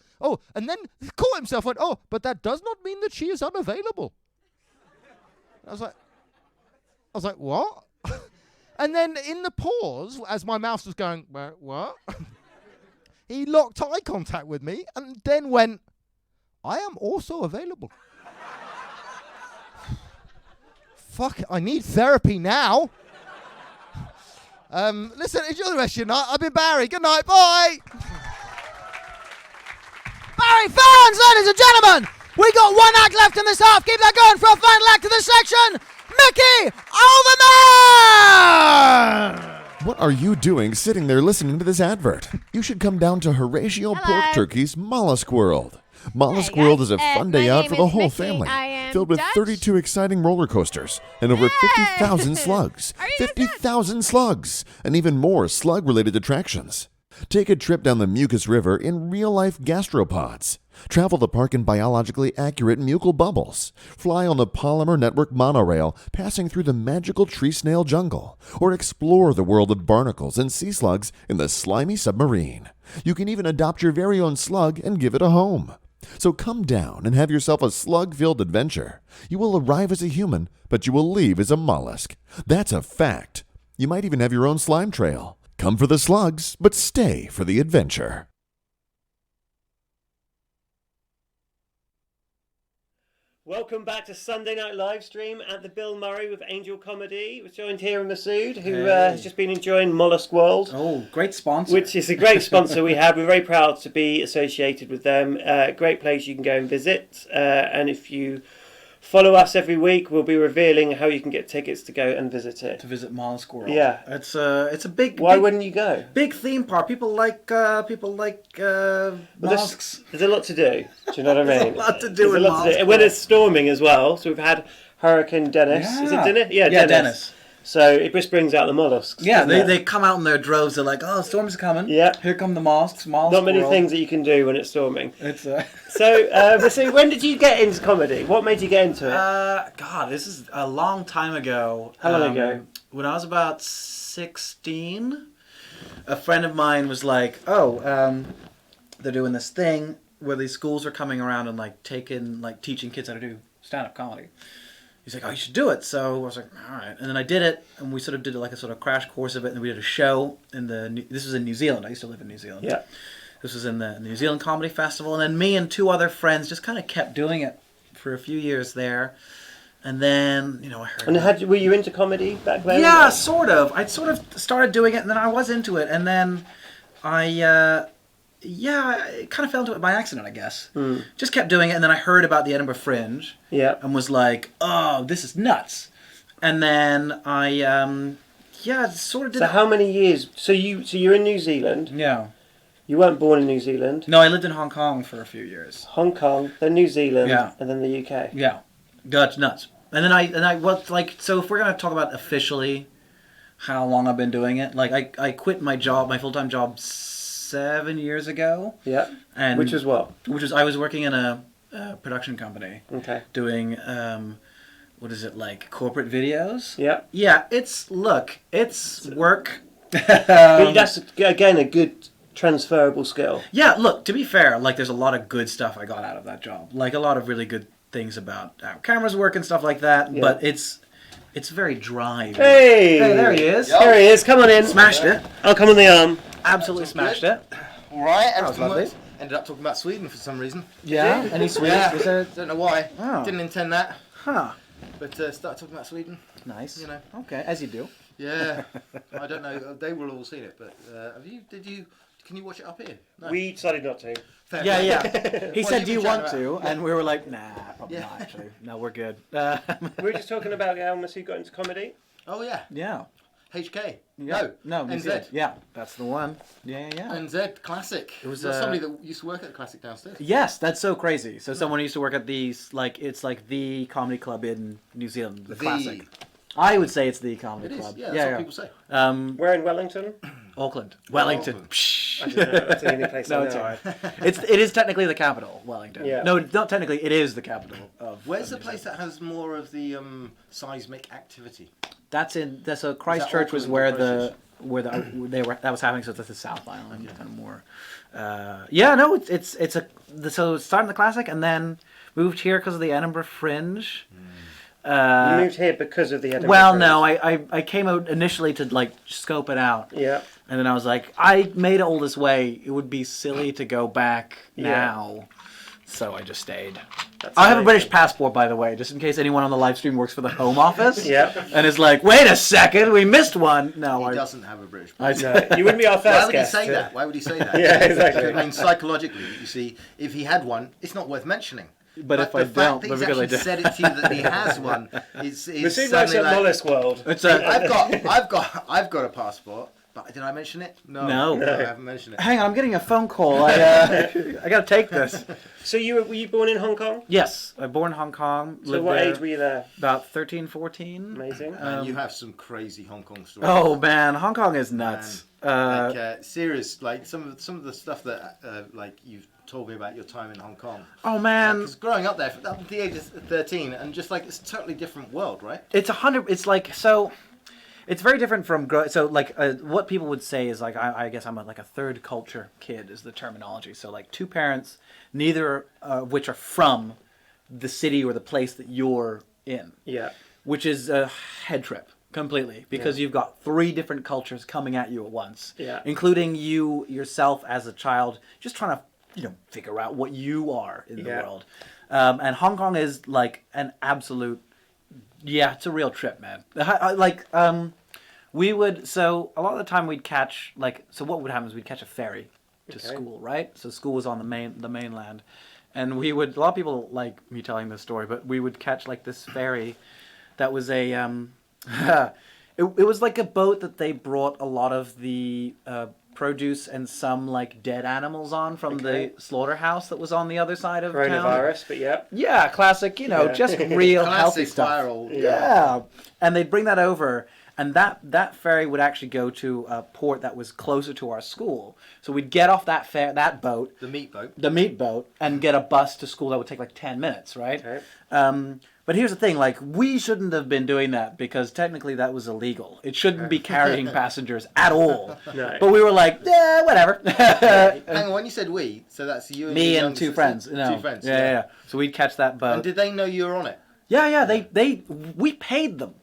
then he caught himself and went, oh, but that does not mean that she is unavailable. I was like, what? And then in the pause, as my mouth was going, what? He locked eye contact with me and then went, I am also available. Fuck, I need therapy now. Listen, enjoy the rest of your night. I've been Barry. Good night. Bye. Barry fans, ladies and gentlemen, we got one act left in this half. Keep that going for a final act of this section. Mickey Overman! What are you doing sitting there listening to this advert? You should come down to Horatio Pork Turkey's Mollusk World. Mollusk World is a fun day out for the whole family, filled with 32 exciting roller coasters and over 50,000 slugs. 50,000 slugs! And even more slug-related attractions. Take a trip down the mucus river in real-life gastropods. Travel the park in biologically accurate mucal bubbles. Fly on the Polymer Network monorail passing through the magical tree snail jungle. Or explore the world of barnacles and sea slugs in the slimy submarine. You can even adopt your very own slug and give it a home. So come down and have yourself a slug-filled adventure. You will arrive as a human, but you will leave as a mollusk. That's a fact. You might even have your own slime trail. Come for the slugs, but stay for the adventure. Welcome back to Sunday Night Livestream at the Bill Murray with Angel Comedy. We're joined here with Masood, who has just been enjoying Mollusk World. Oh, great sponsor. Which is a great sponsor we have. We're very proud to be associated with them. Great place you can go and visit. And if you follow us every week, we'll be revealing how you can get tickets to go and visit it. To visit Mollusk World. Yeah. It's a big. Why big, wouldn't you go? Big theme park. People like mollusks. There's a lot to do. Do you know what I mean? There's a lot to do in Mollusk And when it's storming as well, so we've had Hurricane Dennis. Yeah. Is it Dennis? Yeah, Dennis. So it just brings out the mollusks. Yeah, doesn't it? they come out in their droves. They're like, oh, storm's coming. Yeah. Here come the mollusks. Not many things that you can do when it's storming. It's So when did you get into comedy? What made you get into it? God, this is a long time ago. How long ago? When I was about 16, a friend of mine was like, "Oh, they're doing this thing where these schools are coming around and teaching kids how to do stand-up comedy." He's like, "Oh, you should do it." So I was like, "All right." And then I did it, and we sort of did like a sort of crash course of it, and we did a show this was in New Zealand. I used to live in New Zealand. Yeah. This was in the New Zealand Comedy Festival, and then me and two other friends just kind of kept doing it for a few years there. And then, I heard. And were you into comedy back then? Yeah, sort of. I'd sort of started doing it, and then I was into it, and then I kind of fell into it by accident, I guess. Just kept doing it, and then I heard about the Edinburgh Fringe. Yeah. And was like, oh, this is nuts. And then I, sort of did. So how many years? So you're in New Zealand. Yeah. You weren't born in New Zealand. No, I lived in Hong Kong for a few years. Hong Kong, then New Zealand, Yeah. and then the UK. Yeah. That's nuts. And then so if we're going to talk about officially how long I've been doing it, I quit my full-time job 7 years ago. Yeah. And Which was what? I was working in a production company. Okay. Doing, corporate videos? Yeah. Yeah, it's work. But that's, again, a good transferable skill. Yeah, look, to be fair, there's a lot of good stuff I got out of that job. A lot of really good things about how cameras work and stuff like that, Yeah. but it's very dry. Hey, there he is. There he is. Come on in. Smashed it. I'll come on the arm. Absolutely smashed it. All right, That was lovely. Ended up talking about Sweden for some reason. Yeah, any Swedish? Yeah, Was there... don't know why. Oh. Didn't intend that, Huh. but started talking about Sweden. Nice. You know. Okay, as you do. Yeah, I don't know. They will all seen it, but Can you watch it up here? No. We decided not to. Fair Yeah, play. yeah. He What said, you "Do you been want chatting to?" about? And we were like, "Nah, probably Yeah. not. Actually, no, we're good." We were just talking about how Masood got into comedy. Oh yeah, Yeah. HK. Yeah. No, New NZ. Zealand. Yeah, that's the one. Yeah, yeah. NZ Classic. It was, somebody that used to work at the Classic downstairs. Yes, that's so crazy. So someone used to work at it's like the comedy club in New Zealand, the Classic. I would say it's the comedy It is. club. Yeah, that's what people say. Where in Wellington? Auckland, Wellington. Auckland. Psh. I don't know. That's the only place No, I it's know. alright. It is technically the capital, Wellington. Yeah. No, not technically. It is the capital of. Where's the New place Zealand. that has more of the seismic activity? So Christchurch was Auckland where or that was happening. So that's the South Island, kind of more. Yeah, no, so it started in the Classic and then moved here because of the Edinburgh Fringe. You moved here because of the Edinburgh Well, Fringe. no, I came out initially to scope it out. Yeah. And then I was like, I made it all this way. It would be silly to go back now. So I just stayed. I have a British passport, by the way, just in case anyone on the live stream works for the Home Office. Yeah. And is like, wait a second, we missed one. No, He doesn't have a British I passport. No, you wouldn't be our Why first would he guest. say that? Why would he say that? Yeah, exactly. I mean, psychologically, you see, if he had one, it's not worth mentioning. But if I the don't, fact that but he's because I actually do. said it to you that he has one is Masood works suddenly at like, Mollusk World. It's a, I've got a passport, But did I mention it? No, No. I haven't mentioned it. Hang on, I'm getting a phone call. I got to take this. So were you born in Hong Kong? Yes, I was born in Hong Kong. So lived what there age were you there? About 13, 14. Amazing. And you have some crazy Hong Kong stories. Oh man, Hong Kong is nuts. Serious, like some of the stuff that like you've told me about your time in Hong Kong. Oh man, Because growing up there, up to the age of 13, and just like it's a totally different world, right? it's 100. It's like so. It's very different from so like what people would say is like I guess I'm like a third culture kid is the terminology. So like two parents, neither of which are from the city or the place that you're in. Yeah. Which is a head trip completely because you've got three different cultures coming at you at once. Yeah. Including you yourself as a child, just trying to figure out what you are in the world. And Hong Kong is like an absolute. Yeah, it's a real trip, man. We would, so a lot of the time we'd catch, so what would happen is we'd catch a ferry to school, right? So school was on the mainland. And we would, a lot of people like me telling this story, but we would catch like this ferry that was a, it was like a boat that they brought a lot of the produce and some like dead animals on from the slaughterhouse that was on the other side of town. Coronavirus, but yeah. Yeah, classic, just real healthy Classic stuff. viral. Yeah. And they'd bring that over, and that ferry would actually go to a port that was closer to our school. So we'd get off that boat, The meat boat. the meat boat, and get a bus to school that would take like 10 minutes, right? Okay. But here's the thing, like, we shouldn't have been doing that because technically that was illegal. It shouldn't be carrying passengers at all. No. But we were like, whatever. Hang on, when you said we, so that's you and Me your and younger two sister? friends. No. Two friends. Yeah. So we'd catch that boat. And did they know you were on it? Yeah, we paid them.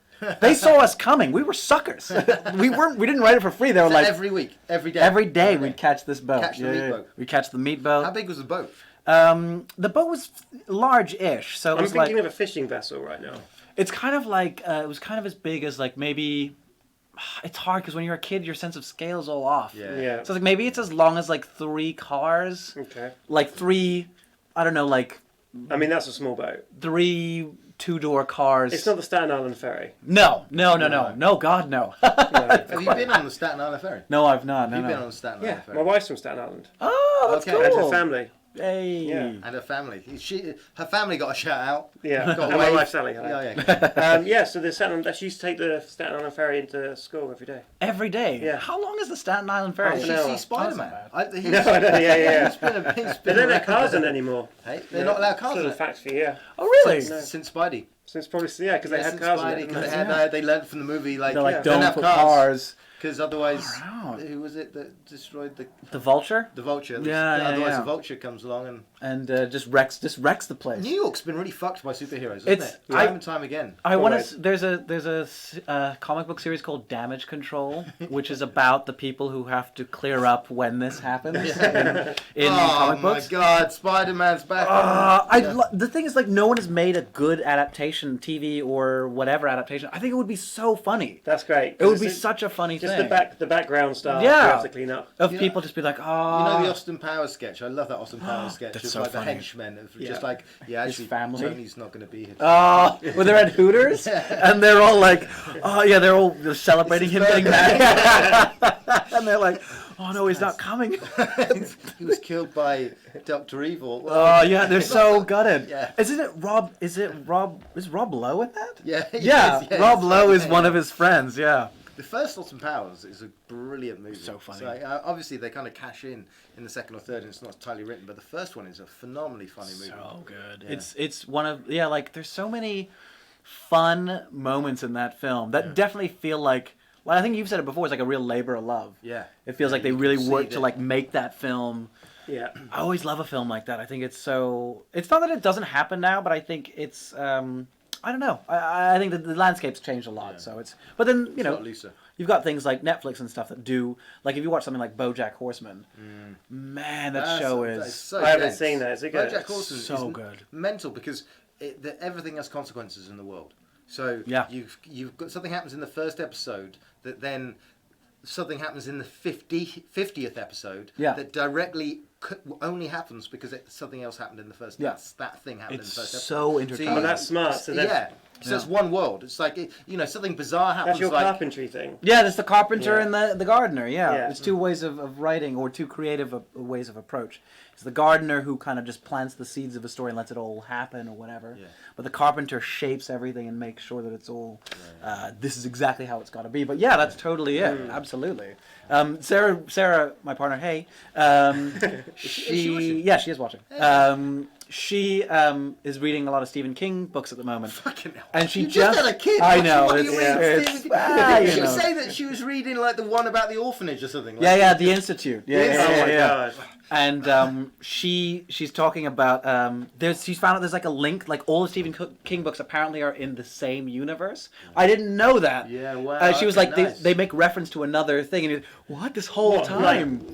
They saw us coming. We were suckers. We didn't write it for free. They were So like every week, every day. every day we'd catch this boat. Catch the meat boat. We'd catch the meat boat. How big was the boat? The boat was large-ish, so it I'm was thinking like of a fishing vessel right now. it's kind of like it was kind of as big as like maybe it's hard because when you're a kid your sense of scale is all off. Yeah. Yeah. So it's like maybe it's as long as like 3 cars, Okay. like 3, I don't know, like I mean, that's a small boat. 3 2-door cars. It's not the Staten Island ferry. No, God, no. Have you been on the Staten Island ferry? No, I've not. No, You've no. been on the Staten Yeah. Island ferry. My wife's from Staten Island. Oh, that's Okay. cool. And her family. Hey. Yeah. And her family. Her family got a shout out. Yeah. Got And a my wave. wife, Sally. Hello. Yeah. So she used to take the Staten Island ferry into school every day. Every day. Yeah. How long is the Staten Island ferry? Half Did an you hour. see Spider-Man? No, I know. Yeah. He's been They don't let around. cars in anymore. Hey, they're not allowed cars It's a in little it. fact for you, yeah. Oh, really? Since Spidey. Since probably, because they had Since cars in Spidey, it. because they learned from the movie, like, They're like, don't don't have put cars. cars. Because otherwise, Wow. who was it that destroyed The vulture? the vulture? Yeah, Otherwise, yeah. the vulture comes along and And just wrecks the place. New York's been really fucked by superheroes, hasn't It's- it? Time and time again. I want Always. to. There's a comic book series called Damage Control, which is about the people who have to clear up when this happens in comic books. Oh my God, Spider-Man's back. The thing is, like, no one has made a good adaptation, TV or whatever adaptation. I think it would be so funny. That's great. It would be such a funny just thing. the background stuff. Yeah. You have to clean up. Of You people just be like, You oh. know the Austin Powers sketch? I love that Austin Powers sketch. That's It's so like funny. the henchmen. Of Yeah. Just like, yeah, His actually, family. Tony's not going to be here. When they're at Hooters, and they're all like, oh yeah, they're celebrating him getting back, and they're like, oh no, he's not coming. He was killed by Dr. Evil. Oh yeah, they're so gutted. Yeah. Is Rob Lowe in that? Yeah, he Yeah, is, yeah, Rob he's Lowe is funny. one of his friends. Yeah. The first Austin Powers is a brilliant movie. So funny. So, obviously, they kind of cash in the second or third, and it's not entirely written, but the first one is a phenomenally funny movie. So good. Yeah. It's one of like there's so many fun moments in that film that definitely feel like. Well, I think you've said it before. It's like a real labor of love. Yeah. It feels Yeah, like they you really can see worked to that- like make that film. Yeah. I always love a film like that. I think it's so. It's not that it doesn't happen now, but I think it's. I don't know. I think that the landscape's changed a lot. Yeah. So it's. But then It's a lot know. looser. You've got things like Netflix and stuff that do, like if you watch something like BoJack Horseman, man, that show That's is so I haven't dense. seen that. Is it good? BoJack Horseman So is good. mental because everything has consequences in the world. So Yeah. you've got something happens in the first episode that then something happens in the 50th episode Yeah. that directly only happens because something else happened in the first. Yeah. That thing happened in the first episode. so intertwined. Oh, that's smart. So that's, yeah. So it's one world. It's like something bizarre happens. that's your like, carpentry thing. Yeah, there's the carpenter Yeah. and the gardener. Yeah, Yeah. it's two ways of writing, or two creative ways of approach. It's the gardener who kind of just plants the seeds of a story and lets it all happen or whatever. Yeah. But the carpenter shapes everything and makes sure that it's all. This is exactly how it's got to be. But yeah, that's totally it. Absolutely. Sarah, my partner, hey, she is watching. She is reading a lot of Stephen King books at the moment. Fucking hell. And she you just had a kid. I know. What do It's, you mean, it's, Stephen King? you Did she know. say that she was reading like the one about the orphanage or something? Like, Yeah, the Institute. Yeah, Yes. yeah, Oh yeah, my yeah. god. And she's talking about she's found out there's like a link, like all the Stephen King books apparently are in the same universe. I didn't know that. Yeah, wow. She was okay, like, nice. they make reference to another thing, and you're, what, this whole What, time?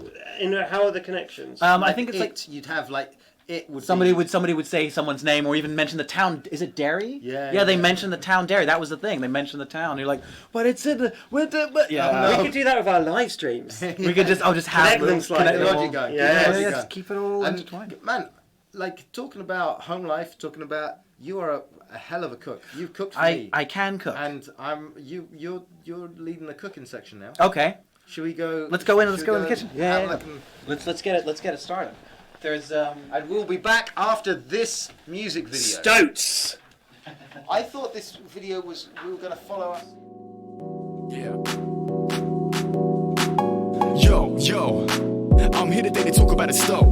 How are the connections? I think it's like you'd have like it would somebody be, would say someone's name or even mention the town. Is it Derry? Yeah, they yeah. mentioned the town Derry. That was the thing. They mentioned the town. You're like, but it's in the but yeah. We could do that with our live streams. We could just have Connect them slightly. them all. Logic going. Yeah, Logic just going. keep it all And, intertwined. man, like talking about home life, talking about you are a hell of a cook. You've cooked for I me, can cook. and you're leading the cooking section now. Okay. Should we go? Let's go in. Let's should go we in the kitchen. Yeah, have yeah. like an- Let's get it started. There's and we'll be back after this music video. Stoats. I thought this video we were going to follow us. Yeah. Yo, I'm here today to talk about a stoat,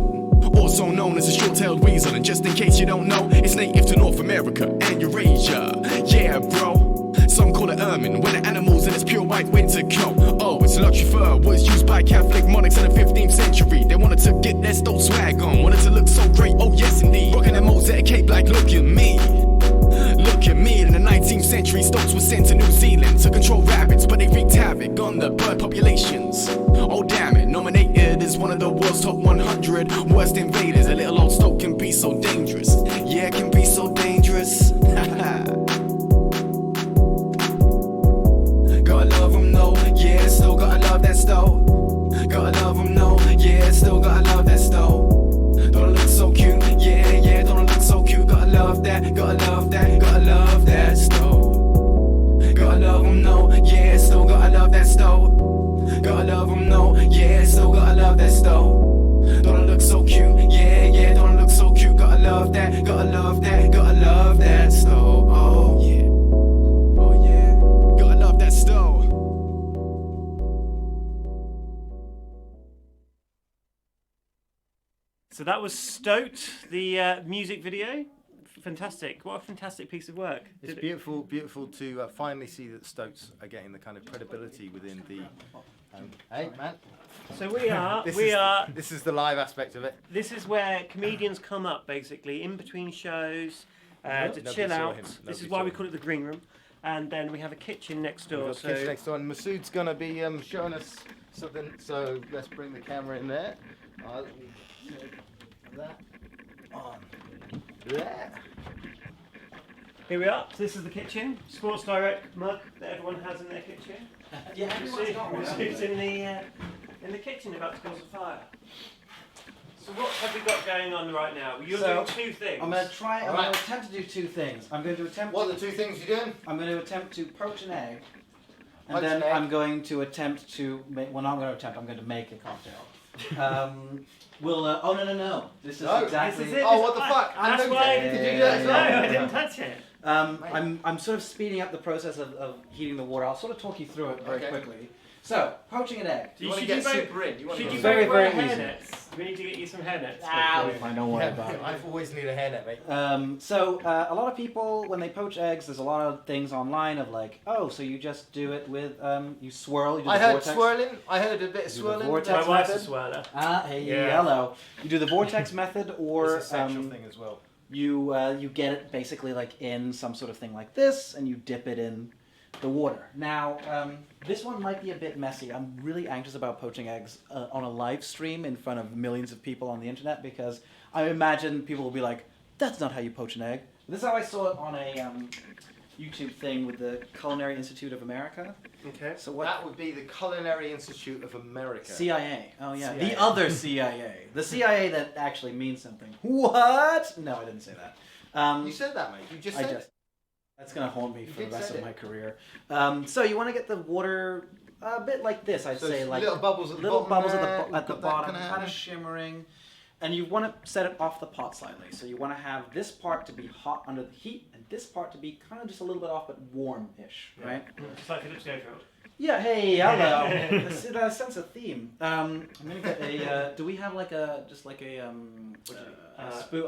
also known as a short-tailed weasel. And just in case you don't know, it's native to North America and Eurasia. Yeah, bro. Some call it ermine, when the animal's in its pure white winter coat. Oh, it's luxury fur, was used by Catholic monarchs in the 15th century. They wanted to get their stoat swag on, wanted to look so great, oh yes indeed. Rocking a mosaic cape like, look at me. Look at me, in the 19th century, stoats were sent to New Zealand to control rabbits, but they wreaked havoc on the bird populations. Oh damn it, nominated as one of the world's top 100 worst invaders. A little old stoat can be so dangerous. Yeah, it can be so dangerous. Gotta love 'em, no, yeah, still gotta love that stoat. Gotta love 'em, no, yeah, still gotta love that stoat. Don't it look so cute, yeah, don't it look so cute. Gotta love that, gotta love that, gotta love that stoat. Gotta love 'em, no, yeah, still gotta love that stoat. Gotta love 'em, no, yeah, still gotta love that stoat. Don't it look so cute, yeah, don't it look so cute. Gotta love that, gotta love that, gotta love that stoat. Oh yeah. Oh yeah, gotta love that stove. So that was Stoat, the music video. Fantastic! What a fantastic piece of work. It's Did it- beautiful to finally see that Stoats are getting the kind of credibility within the. Hey man, So we are. This is the live aspect of it. This is where comedians come up, basically, in between shows to Nobody chill saw out. him. This Nobody is why saw we him. call it the green room. And then we have a kitchen next door. We've got So the kitchen next door, and Masood's gonna be showing us something. So let's bring the camera in there. Let me take that on there. here we are. So this is the kitchen. Sports Direct mug that everyone has in their kitchen. Yeah, Who's in the kitchen about to cause a fire. So what have we got going on right now? You're So, doing two things. I'm going to attempt to do two things. I'm going to attempt. What are the two things you're doing? I'm going to attempt to poach an egg, and Poach then an egg. I'm going to attempt to make. Well, not going to attempt. I'm going to make a cocktail. We'll. Oh no! This is No, exactly. This is it. Oh, what the fuck? I That's know why. that. Did you do that as No, well? I didn't touch it. I'm sort of speeding up the process of heating the water. I'll sort of talk you through it very Okay. quickly. So, poaching an egg. You want to Should get both- super in? You want to Should go you Very, both wear very easy. hairnets? We need to get you some hairnets. I don't worry about it. I've always need a hairnet, mate. A lot of people, when they poach eggs, there's a lot of things online of like, oh, so you just do it with, you swirl, you do I the heard vortex. swirling. I heard a bit of You do the swirling. vortex. My wife's a method. swirler. Hey, Yeah. hello. You do the vortex method, or It's a sexual thing as well. you get it basically like in some sort of thing like this, and you dip it in the water. Now, this one might be a bit messy. I'm really anxious about poaching eggs on a live stream in front of millions of people on the internet, because I imagine people will be like, that's not how you poach an egg. This is how I saw it on YouTube thing with the Culinary Institute of America. Okay. So what? That would be the Culinary Institute of America. CIA. Oh yeah, CIA. the other CIA. The CIA that actually means something. What? No, I didn't say that. You said that, mate. You just I said just. That's gonna haunt me for the did rest say of it. my career. So you want to get the water a bit like this, I'd So say, like little bubbles at the little bottom bubbles there. at We've the got that bottom, kinda kind of happening. shimmering, and you want to set it off the pot slightly. So you want to have this part to be hot under the heat, and this part to be kind of just a little bit off, but warm-ish, right? Just like Philip Schofield. Yeah. Hey, hello. That sense of theme. I'm gonna get a. Do we have like a a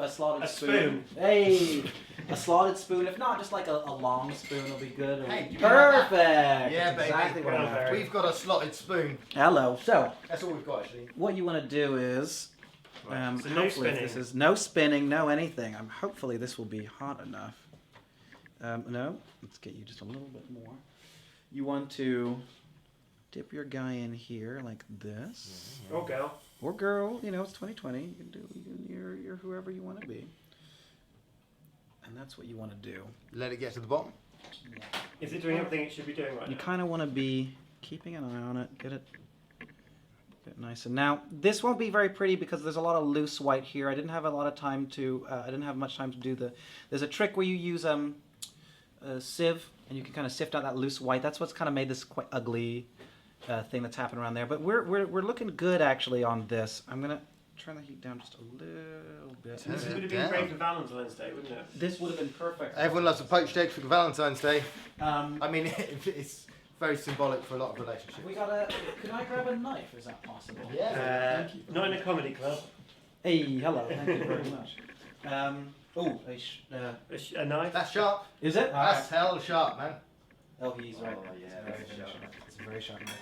slotted a spoon? Hey, a slotted spoon. If not, just like a long spoon will be good. Hey, do you Perfect. like that? Yeah, That's baby. exactly what I'm after. We've got a slotted spoon. Hello. So, That's all we've got, actually. what you want to do is, So no hopefully spinning. this is no spinning, no anything. Hopefully this will be hot enough. No, let's get you just a little bit more. You want to dip your guy in here like this, Or girl. or girl. You know, it's 2020. You can do. You're whoever you want to be, and that's what you want to do. Let it get to the bottom. Is it doing everything it should be doing right You now? kind of want to be keeping an eye on it. Get it nice. And now this won't be very pretty because there's a lot of loose white here. I didn't have a lot of time to. I didn't have much time to do the. There's a trick where you use a sieve and you can kind of sift out that loose white. That's what's kind of made this quite ugly thing that's happened around there. But we're looking good actually on this. I'm gonna turn the heat down just a little bit. This would have Yeah. been great for Valentine's Day, wouldn't it? This would have been perfect. Everyone loves a poached egg for Valentine's Day. Um, I mean, it's very symbolic for a lot of relationships. we got a. Can I grab a knife? Is that possible? Yeah. Thank you. Not in a comedy club. Hey, hello. Thank you very much. A knife. That's sharp. Is it? That's hell sharp, man. Oh, he's right. Oh, yeah, It's very, that's very sharp. sharp. It's a very sharp knife.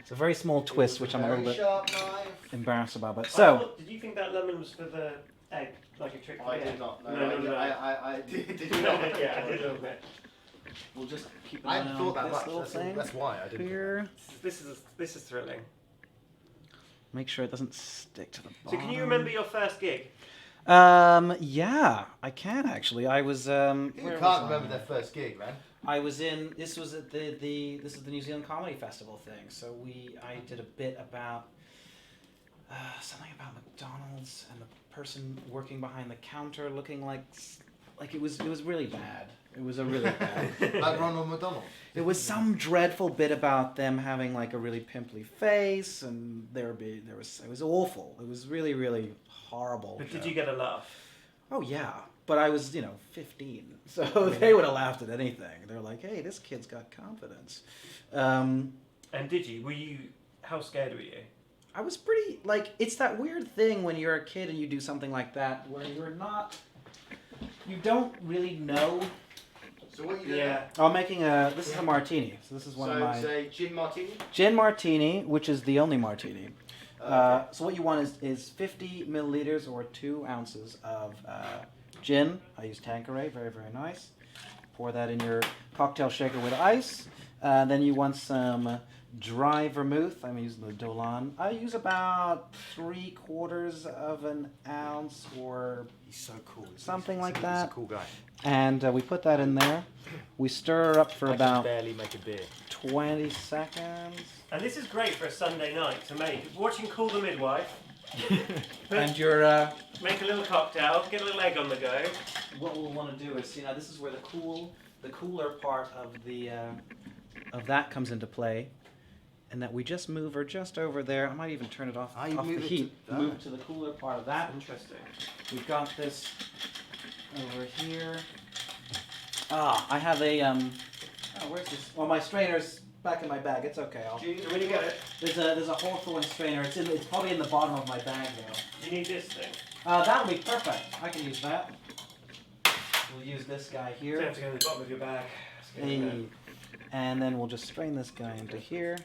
It's a very small twist, which I'm a little Very bit sharp knife. embarrassed about. But I so, thought- did you think that lemon was for the egg, like a trick? I for did the not. egg? No, No. I did No, not. yeah, I did a little bit. we'll just keep an I eye hadn't on thought that this much. little That's, thing that's why I didn't. here. This is thrilling. Make sure it doesn't stick to the So bottom. can you remember your first gig? Yeah, I can actually. I was Who where can't was I? remember their first gig, man? I was in. This was at this is the New Zealand Comedy Festival thing. So I did a bit about something about McDonald's and the person working behind the counter looking like it was really bad. It was a really bad. Like Ronald McDonald. It was some dreadful bit about them having like a really pimply face, and it was awful. It was really, really horrible. But did you get a laugh? Oh yeah, but I was 15, so they would have laughed at anything. They're like, "Hey, this kid's got confidence." And did you? How scared were you? I was pretty it's that weird thing when you're a kid and you do something like that where you don't really know. So what you doing? Yeah. I'm making this is a martini. So this is one of So my it's a gin martini. gin martini, which is the only martini. Okay. So what you want is 50 milliliters or 2 ounces of gin. I use Tanqueray, very, very nice. Pour that in your cocktail shaker with ice. Then you want some dry vermouth. I'm using the Dolan. I use about 3/4 of an ounce or He's so cool. something like He's that. a cool guy. And we put that in there. We stir up for I about can barely make a beer. 20 seconds. And this is great for a Sunday night to make. Watching Call the Midwife, And you're make a little cocktail, get a little egg on the go. what we'll want to do is, this is where the cooler part of the of that comes into play, and that we just move her just over there. I might even turn it off, You off the move it heat. to- Move it to the cooler part of that. Interesting. We've got this over here. I have a where's this? Well, my strainer's back in my bag. It's okay. So when you get it, There's a Hawthorne strainer. It's probably in the bottom of my bag though. you need this thing. That'll be perfect. I can use that. We'll use this guy You here. have to go to the bottom of your bag. Hey. And then we'll just strain this guy into here.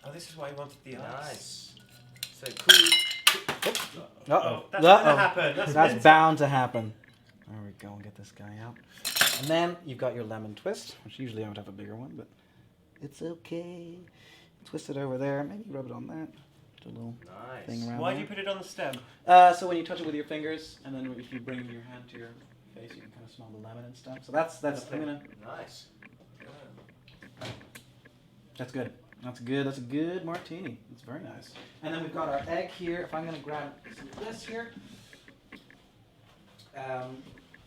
Oh, this is why you wanted the ice. Nice. So cool. Uh-oh. That's gonna happen. That's mental. bound to happen. There we go. Get this guy out. And then you've got your lemon twist, which usually I would have a bigger one, but it's okay. Twist it over there. Maybe rub it on that. Do a little Nice. thing around Why there. do you put it on the stem? So when you touch it with your fingers, and then if you bring your hand to your face. You can kind of smell the lemon and stuff. So that's I'm gonna. Nice. That's good. That's good. That's a good martini. It's very nice. And then we've got our egg here. If I'm gonna grab some of this here.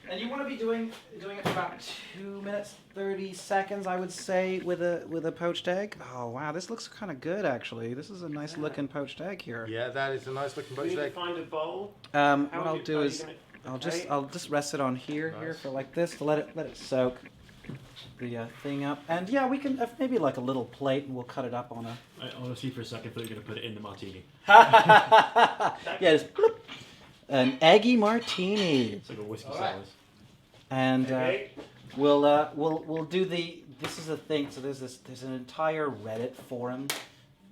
And you want to be doing it for about 2 minutes 30 seconds, I would say, with a poached egg. Oh wow, this looks kind of good actually. This is a nice looking poached egg here. Yeah, that is a nice looking We poached need to egg. find a bowl. What I'll do is I'll just rest it on here for like this to let it soak the thing up. And yeah, we can maybe like a little plate, and we'll cut it up on a. I honestly for a second thought you were going to put it in the martini. Yeah, just bloop. An eggy martini. It's like a whiskey All right. sours. And Okay. we'll do the. This is the thing. So there's an entire Reddit forum,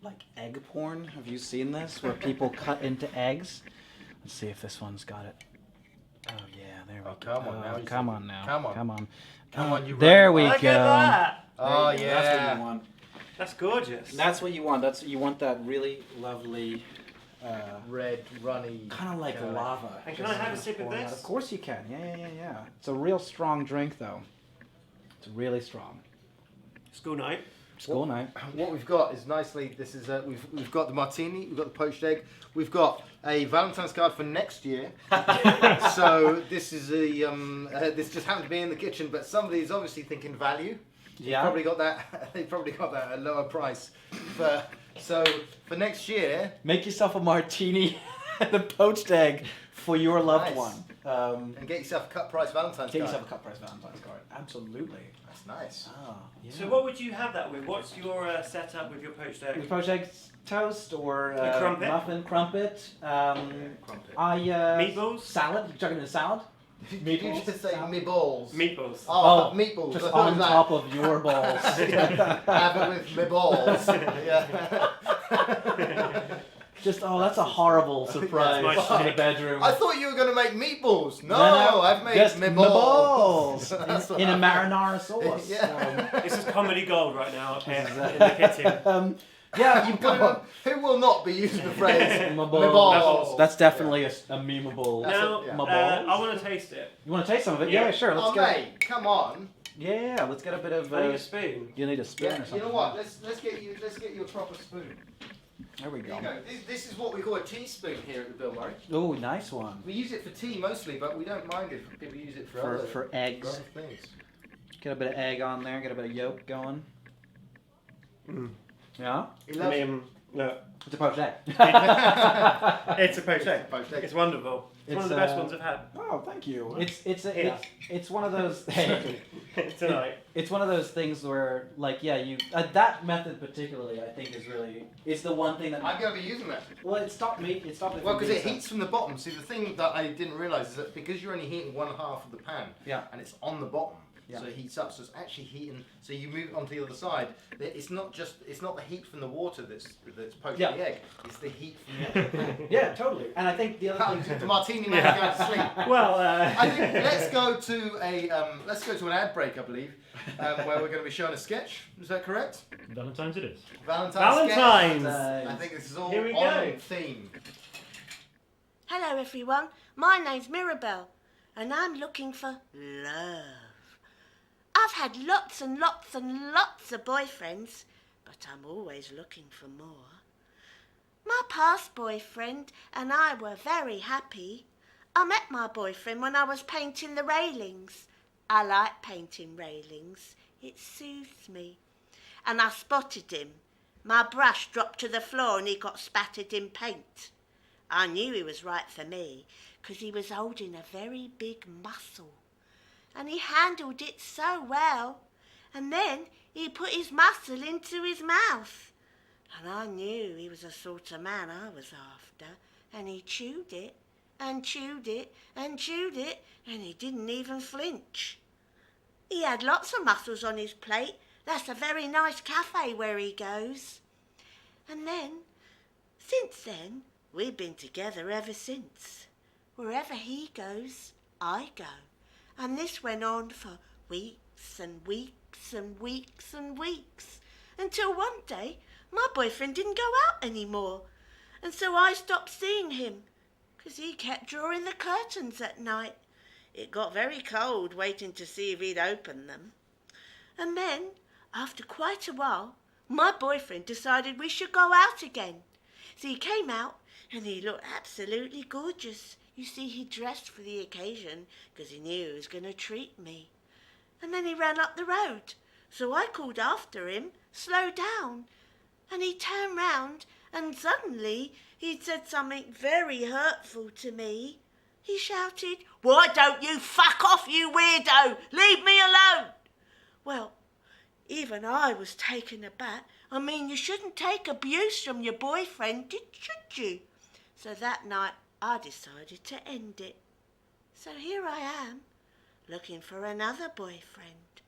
like egg porn. Have you seen this? Where people cut into eggs. Let's see if this one's got it. Oh yeah, there we go. Come on now, you Come said- on now. come on. Come on. Come on, you There run. we Look go. at that. Oh There you go. That's what yeah. you want. That's gorgeous. That's what you want. You want that really lovely. Red, runny. Kind of like kinda lava. And can I have a sip of Pouring out. this? Of course you can. Yeah. It's a real strong drink, though. It's really strong. School night. School night. What we've got is nicely. This is we've got the martini. We've got the poached egg. We've got a Valentine's card for next year. So this is this just happened to be in the kitchen, but somebody's obviously thinking value. Yeah. Probably got that. They probably got that at a lower price. So for next year, Make yourself a martini and a poached egg for your loved Nice. one. and get yourself a cut price Valentine's Get card. yourself a cut price Valentine's card. Absolutely. That's nice. Ah, yeah. So what would you have that with? What's your setup with your poached egg? With poached egg toast or A crumpet? muffin crumpet. Crumpet. Meatballs? Salad. You chugging in a salad? Did you just say meatballs? Meatballs. Oh, meatballs. Just I thought it on was top of your balls. Have it with my balls. Yeah. Just that's a horrible surprise That's my in the shtick. bedroom. I thought you were going to make meatballs. No, No, I've made just my my balls. balls That's what in a I- marinara sauce. Yeah. This is comedy gold right now up here This is, in the kitchen. Yeah, you put Come it on. Who will not be using the phrase My my balls. balls? That's definitely a memeable. That's Now, yeah. My I balls. want to taste it. You want to taste some of it? Yeah. Yeah, sure. Let's Oh, get. mate, come on. Yeah, let's get a bit of. I need a spoon. You need a spoon Yeah, or something. you know what? Let's get you a proper spoon. There we Here go. you go. This is what we call a teaspoon here at the Bill Murray. Oh, nice one. We use it for tea mostly, but we don't mind if people use it for For eggs. other things. Get a bit of egg on there. Get a bit of yolk going. Mm. Yeah. He I loves mean, look, It's a poached egg. it's a poached egg. poached egg. It's wonderful. It's one of the best ones I've had Oh, thank you. Yeah. It's one of those. Hey, tonight. it's one of those things where like you that method particularly I think is really it's the one thing that I'm going to be using that. well it stopped me Well, from because being it heats from the bottom. See, the thing that I didn't realise is that because you're only heating one half of the pan, Yeah. and it's on the bottom, Yeah. so it heats up. So it's actually heating. So you move it onto the other side. It's not the heat from the water that's poaching Yeah. the egg. It's the heat from the egg. yeah totally and I think the other thing The martini man is going to sleep. Well, I think let's go to an ad break, I believe, where we're going to be showing a sketch. Is that correct? Valentine's it is. Valentine's. Valentine's. Sketch. I think this is all Here we on go. theme. Hello everyone, my name's Mirabelle and I'm looking for love. I've had lots and lots and lots of boyfriends, but I'm always looking for more. My past boyfriend and I were very happy. I met my boyfriend when I was painting the railings. I like painting railings, it soothes me. And I spotted him. My brush dropped to the floor and he got spattered in paint. I knew he was right for me, 'cause he was holding a very big mussel. And he handled it so well. And then he put his mussel into his mouth. And I knew he was the sort of man I was after. And he chewed it, and chewed it, and chewed it, and he didn't even flinch. He had lots of mussels on his plate. That's a very nice cafe where he goes. And then, since then, we've been together ever since. Wherever he goes, I go. And this went on for weeks and weeks and weeks and weeks, until one day my boyfriend didn't go out anymore. And so I stopped seeing him, 'cause he kept drawing the curtains at night. it got very cold waiting to see if he'd open them. And then, after quite a while, my boyfriend decided we should go out again. So he came out and he looked absolutely gorgeous. You see, he dressed for the occasion because he knew he was going to treat me. And then he ran up the road. So I called after him, slow down. And he turned round and suddenly he'd said something very hurtful to me. He shouted, "Why don't you fuck off, you weirdo? Leave me alone!" Well, even I was taken aback. I mean, you shouldn't take abuse from your boyfriend, should you? So that night I decided to end it. So here I am, looking for another boyfriend.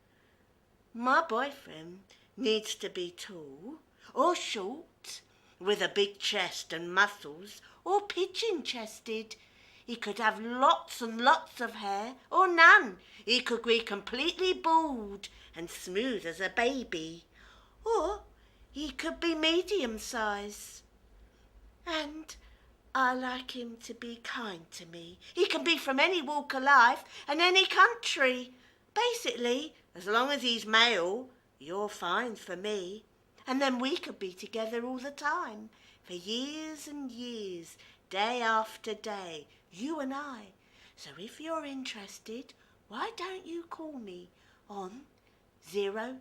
My boyfriend needs to be tall or short, with a big chest and muscles, or pigeon-chested. He could have lots and lots of hair, or none. He could be completely bald and smooth as a baby. Or he could be medium size. And I like him to be kind to me. He can be from any walk of life and any country. Basically, as long as he's male, you're fine for me. And then we could be together all the time, for years and years, day after day, you and I. So if you're interested, why don't you call me on 00.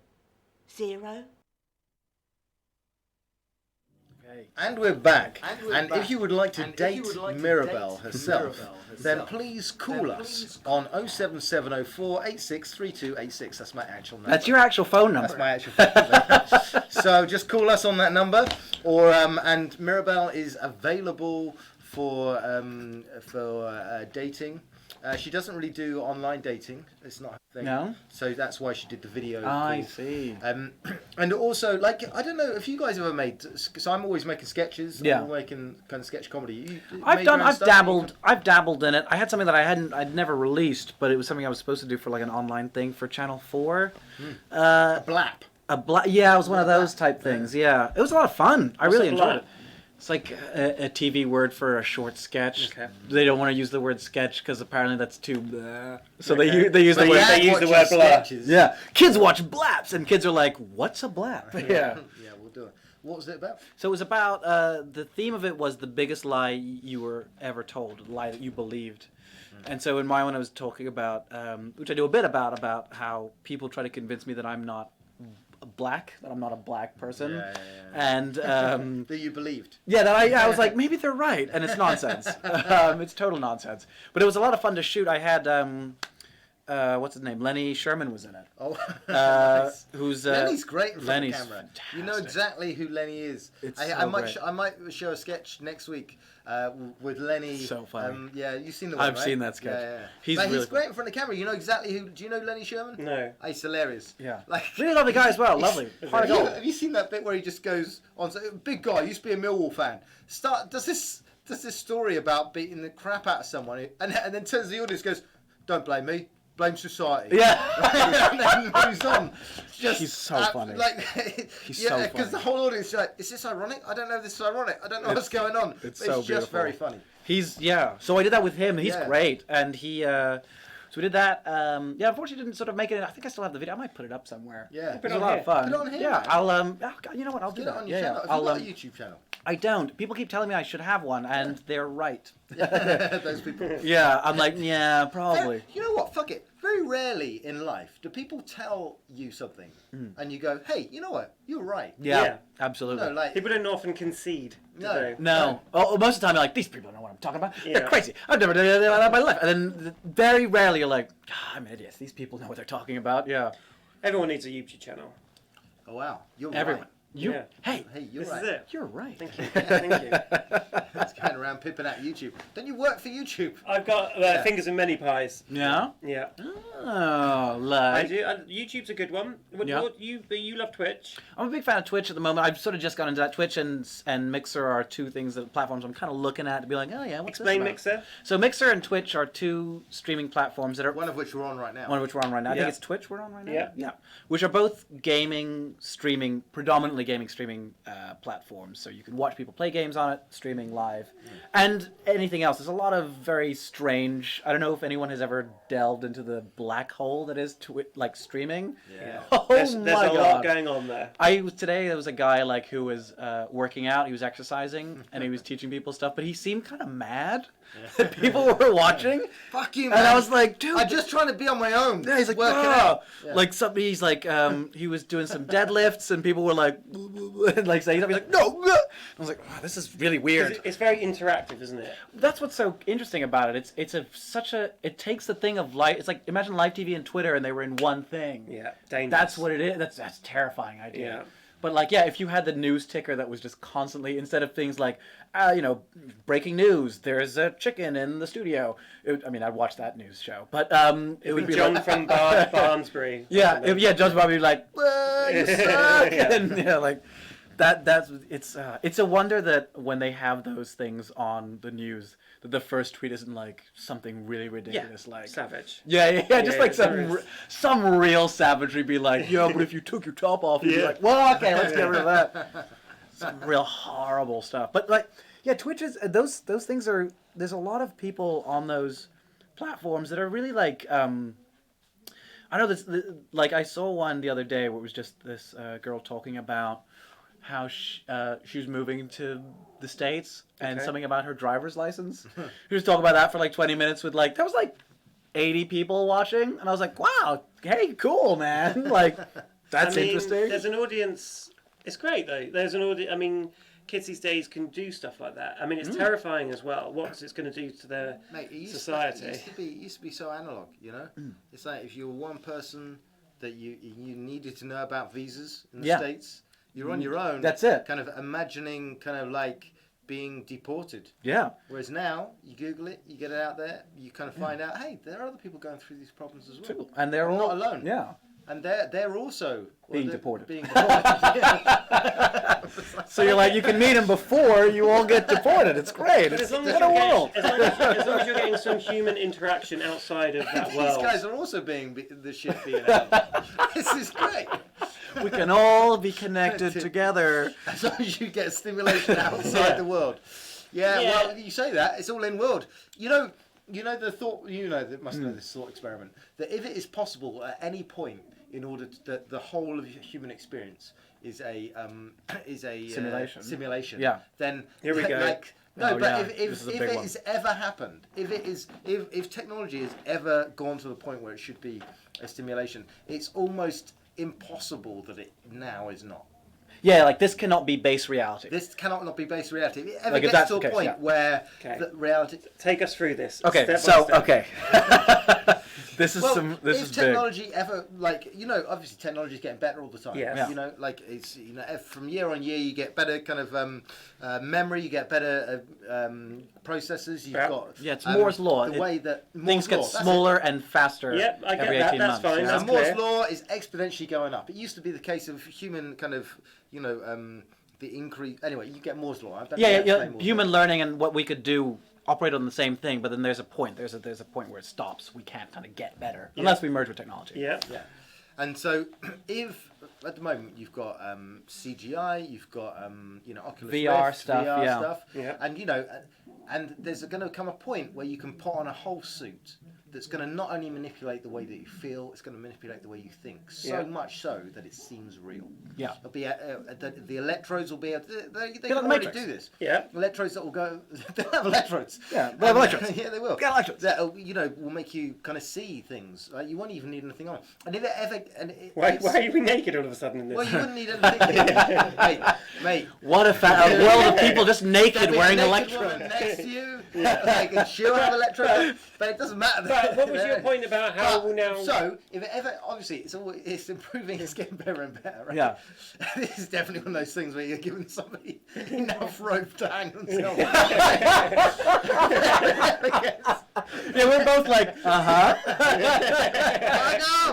And we're back. And if you would like to date Mirabelle herself, then please call us on 07704 863286. That's my actual number. That's your actual phone number. That's my actual phone number. So just call us on that number, or and Mirabelle is available for dating. She doesn't really do online dating. It's not her thing. No? So that's why she did the video. I call. see. And also, like, I don't know if you guys ever made. So I'm always making sketches. Yeah. I'm making kind of sketch comedy. I've dabbled in it. I had something that I'd never released, but it was something I was supposed to do for like an online thing for Channel 4. A blap. Yeah, it was one of those type things. Yeah, it was a lot of fun. I really enjoyed blap? it. It's like a TV word for a short sketch. Okay. They don't want to use the word sketch because apparently that's too blah. So Okay. they use the word. They use the word blah. Yeah, kids watch blaps, and kids are like, "What's a blap?" Yeah. Yeah, we'll do it. What was it about? So it was about the theme of it was the biggest lie you were ever told, a lie that you believed. And so in my one, I was talking about, which I do a bit about how people try to convince me that I'm not black, that I'm not a black person, and That you believed. yeah, that I was like, maybe they're right, and it's nonsense. It's total nonsense. But it was a lot of fun to shoot. I had what's his name? Lenny Sherman was in it. Oh, Who's Lenny's great in front Lenny's of camera. fantastic. You know exactly who Lenny is. It's I so might great. I might show a sketch next week with Lenny. So funny. Yeah, you've seen the one, I've right? seen that sketch. Yeah. He's But really he's great in front of camera. You know exactly who. Do you know Lenny Sherman? No. Oh, he's hilarious. Yeah. Like Really lovely guy as well. Lovely. Hard Have you, goal. have you seen that bit where he just goes on? So, big guy, used to be a Millwall fan. Does this story about beating the crap out of someone, and then turns to the audience, goes, "Don't blame me, blame society." Yeah. And then moves on. Just He's so funny. Like, He's yeah, so because the funny. whole audience is like, "Is this ironic? I don't know if this is ironic. I don't know what's going on." it's But so it's just beautiful. very funny. So I did that with him. He's Yeah. great, and he. So we did that. Yeah, unfortunately, didn't sort of make it. I think I still have the video. I might put it up somewhere. Yeah. It Put was it a on lot here. of fun. Put it on here, Yeah, man. I'll. You know what? I'll do Get it that. on your Yeah, channel. yeah. Have you got a YouTube channel? I don't. People keep telling me I should have one, and they're right. Those people. Yeah, I'm like, yeah, probably. You know what? Fuck it. Very rarely in life do people tell you something and you go, "Hey, you know what? You're right." Yeah, Yeah. absolutely. No, like People don't often concede. do No. they? No. Oh, most of the time, you're like, these people don't know what I'm talking about. Yeah. They're crazy. I've never done anything like that in my life. And then very rarely you're like, I'm an idiot. These people know what they're talking about. Yeah. Everyone needs a YouTube channel. oh wow, you're Everyone. right. You. Yeah. Hey, Hey, you're This right. is it. you're right. Thank you. Thank you. It's going around pipping at YouTube. Don't you work for YouTube? I've got fingers in many pies. Yeah? Yeah. Oh, I like. do. YouTube's a good one. Yeah. You love Twitch. I'm a big fan of Twitch at the moment. I've sort of just got into that. Twitch and Mixer are two platforms I'm kind of looking at to be like, oh yeah, what's Explain this about? Mixer. So Mixer and Twitch are two streaming platforms that are One of which we're on right now. one of which we're on right now. I Yeah. think it's Twitch we're on right now. Yeah. Yeah. Which are both streaming, predominantly gaming streaming platforms, so you can watch people play games on it, streaming live, and anything else. There's a lot of very strange. I don't know if anyone has ever delved into the black hole that is like streaming. Yeah. Oh There's my a lot God. going on there. Today there was a guy like who was working out. He was exercising and he was teaching people stuff, but he seemed kind of mad that people were watching. Fuck you, man. And I was like, dude, I'm just trying to be on my own. yeah, he's like, working "Ah." out. Yeah. Like something. He's like, he was doing some deadlifts, and people were like, and like saying something. He's like, no. I was like, oh, this is really weird. It's very interactive, isn't it? That's what's so interesting about it. It takes the thing of live. It's like imagine live TV and Twitter, and they were in one thing. Yeah, dangerous. That's what it is. That's a terrifying idea. Yeah. But like, yeah, if you had the news ticker that was just constantly, instead of things like, breaking news, there's a chicken in the studio. I'd watch that news show, but it would be John like, from Barnsbury. yeah, John Bobby would be like, you suck, Yeah. and like it's a wonder that when they have those things on the news, that the first tweet isn't like something really ridiculous, like savage. just Yeah, like there is. some real savagery, be like, yeah, but if you took your top off, you'd be like, well, okay, let's get rid of that. Some real horrible stuff. But like, yeah, Twitch is those things are. There's a lot of people on those platforms that are really like. I know this. Like I saw one the other day where it was just this girl talking about how she was moving to the States and something about her driver's license. She was talking about that for like 20 minutes with like, there was like 80 people watching. And I was like, wow, hey, cool, man. Like, that's interesting. There's an audience. It's great, though. There's an audience. I mean, kids these days can do stuff like that. I mean, it's terrifying as well. What it's going to do to their society. It used to be so analog, you know? It's like if you were one person that you needed to know about visas in the States, you're on your own. That's it. Kind of imagining kind of like being deported. Yeah. Whereas now, you Google it, you get it out there, you kind of find out, hey, there are other people going through these problems as well. And they're all not alone. Yeah. And they're also Being deported. Being deported. So you're like, you can meet them before you all get deported. It's great. But It's as long as, what a world. as long as you're getting some human interaction outside of that These world. guys are also being the shit being out. This is great. We can all be connected together. As long as you get stimulation outside the world. Yeah, well, you say that, it's all in world. You know the thought, must know this thought experiment, that if it is possible at any point in order that the whole of human experience is a simulation. Yeah. Then Here we go. Like, no, Oh, but yeah. if This is a it big one. has ever happened, if technology has ever gone to the point where it should be a stimulation, it's almost impossible that it now is not. Yeah, like this cannot be base reality. This cannot not be based reality. If it ever Like, if gets that's to a the case, point yeah. where Okay. the reality. Take us through this. Okay, step by so step. okay. This is Well, this if is big. technology ever, like, obviously technology is getting better all the time. Yes. Yeah. Like it's, from year on year you get better kind of memory, you get better processors. You've got it's Moore's law. The way that Things Moore's get law, that's it. smaller and faster Yep, I get every that, 18 that's months. fine, yeah. that's And Moore's clear. law is exponentially going up. It used to be the case of human kind of, the increase. Anyway, you get Moore's law. Yeah. Human learning and what we could do operate on the same thing, but then there's a point. There's a point where it stops. We can't kind of get better unless we merge with technology. Yeah. Yeah. And so, if at the moment you've got CGI, you've got Oculus VR Rift, stuff, VR yeah. stuff, Yeah. and there's going to come a point where you can put on a whole suit that's going to not only manipulate the way that you feel, it's going to manipulate the way you think. So Yeah. much so that it seems real. Yeah. It'll be the electrodes will be able. They like can the already Matrix. do this. Yeah. Electrodes that will go. They'll have electrodes. Yeah, they'll have electrodes. Yeah, they will. Get electrodes. That will make you kind of see things. Like, you won't even need anything on. And if it ever Why are we naked all of a sudden in this? well, you wouldn't need anything. mate. What a world of people just naked There'd be wearing a naked woman electrodes. next to you, and she'll have electrodes, but it doesn't matter. But what was your point about how But, now? So, if it ever, obviously, it's improving, it's getting better and better, right? Yeah. This is definitely one of those things where you're giving somebody enough rope to hang themselves. Yeah, we're both like, I know!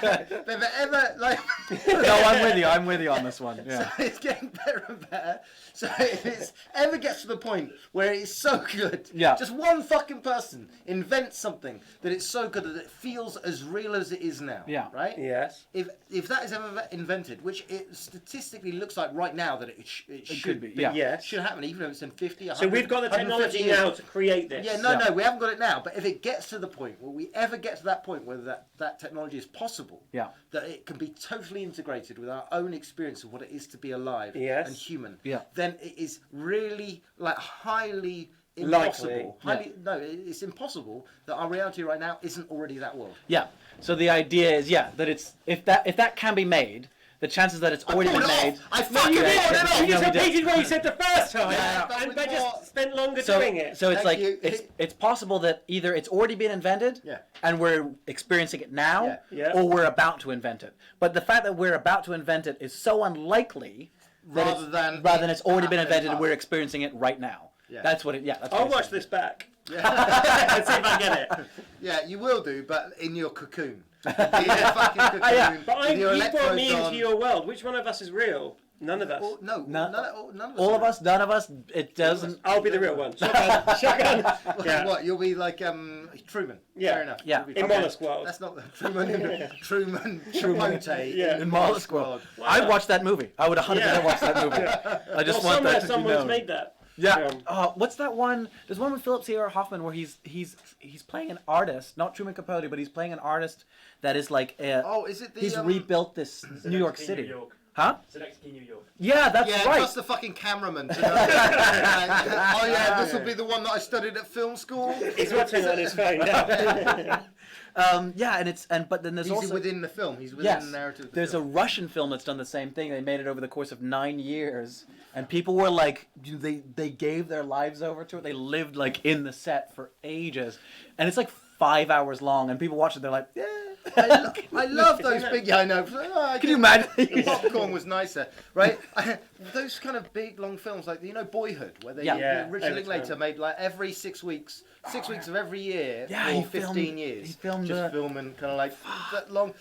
But if it ever, like, No, I'm with you on this one. Yeah. So it's getting better and better. So if it ever gets to the point where it's so good, Yeah. just one fucking person invents something that it's so good that it feels as real as it is now. Yeah. Right? Yes. If that is ever invented, which it statistically looks like right now that it should could be, yeah. Yes. should happen, even if it's in 50, 100, So we've got the 150 technology years. now to create this. Yeah, no, we haven't got it now. But if it gets to the point, will we ever get to that point where that technology is possible? Yeah. That it can be totally integrated with our own experience of what it is to be alive Yes. and human. Yeah. Then it is really like highly Likely. impossible. No, it's impossible that our reality right now isn't already that world. Yeah. So the idea is, that it's if that can be made, the chances that it's already been made. I fucking You pulled did. it off. You just No, we did. repeated what you said the first time, Yeah, but and with they more- just spent longer So, doing it. so it's Thank like you. it's possible that either it's already been invented, Yeah. and we're experiencing it now, Yeah. Yeah. or we're about to invent it. But the fact that we're about to invent it is so unlikely that Rather than it's already been happening invented and fast. we're experiencing it right now. Yeah. That's what it. Yeah. That's I'll what watch it's this back. and see if I get it. Yeah, you will do, but in your cocoon. In your fucking cocoon. Yeah. But with your you brought me electrodes into on. your world. Which one of us is real? None of us. Oh, no, None- none of us. All are. of us, none of us. It doesn't. I'll be the real one. Shotgun. Shotgun. Yeah. What? You'll be like Truman. Yeah. Fair enough. Yeah. You'll be In Truman. Mollusk World. That's not Truman Capote. Yeah. in In Mollusk World. I'd watch that movie. I would 100% Yeah. watch that movie. I just want that to be someone's known. made that. Yeah. film. What's that one? There's one with Philip Seymour Hoffman where he's playing an artist, not Truman Capote, but he's playing an artist that is like Oh, is it the? he's rebuilt this New York King City. New York. Huh? Select King New York. Yeah, that's Yeah, right. plus the fucking cameraman. To know. Oh yeah, this will be the one that I studied at film school. He's watching on his phone now. But then there's He's also within the film. He's within yes, the narrative. Of the there's a film. Russian film that's done the same thing. They made it over the course of 9 years, and people were like, they gave their lives over to it. They lived like in the set for ages, and it's like 5 hours long, and people watch it. They're like, yeah. I love those big. Yeah, I know. Can you imagine? The popcorn was nicer, right? Those kind of big long films, like Boyhood, where they Yeah. Richard Over Linklater time. made like every 6 weeks of every year Yeah, for he 15 filmed- years. he filmed just the- filming kind of like that long.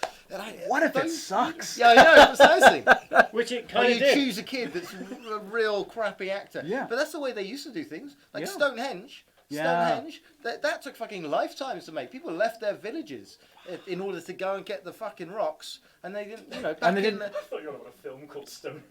What if it those- sucks? Yeah, I know. Precisely. Which it Or kind of you did. choose a kid that's a real crappy actor. Yeah. But that's the way they used to do things. Like Yeah. Stonehenge. Yeah. Stonehenge. That took fucking lifetimes to make. People left their villages in order to go and get the fucking rocks, and they didn't. Back And they in didn't- I thought you were on a film called Stone.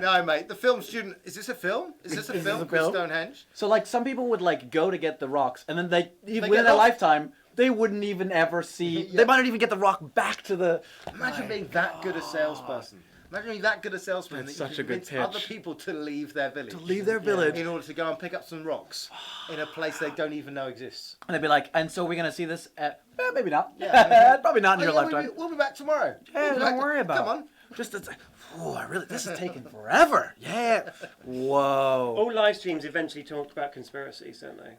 no, mate. The film student. Is this a film? Is this a Is this film a called film? Stonehenge? So like some people would like go to get the rocks, and then they get within their lost. lifetime they wouldn't even ever see. Yeah. They might not even get the rock back to the. Imagine being that good a salesperson. Imagine being that good a salesperson That's that you such a can good convince other pitch. people to leave their village. To leave their village. in order to go and pick up some rocks in a place they don't even know exists. And they'd be like, and so we're gonna see this at maybe not. Yeah. Probably not in your yeah, lifetime. We'll be back tomorrow. Yeah, We'll be don't back worry about Come it. on. Just it's like, this is taking forever. Yeah. Whoa. All live streams eventually talk about conspiracies, don't they?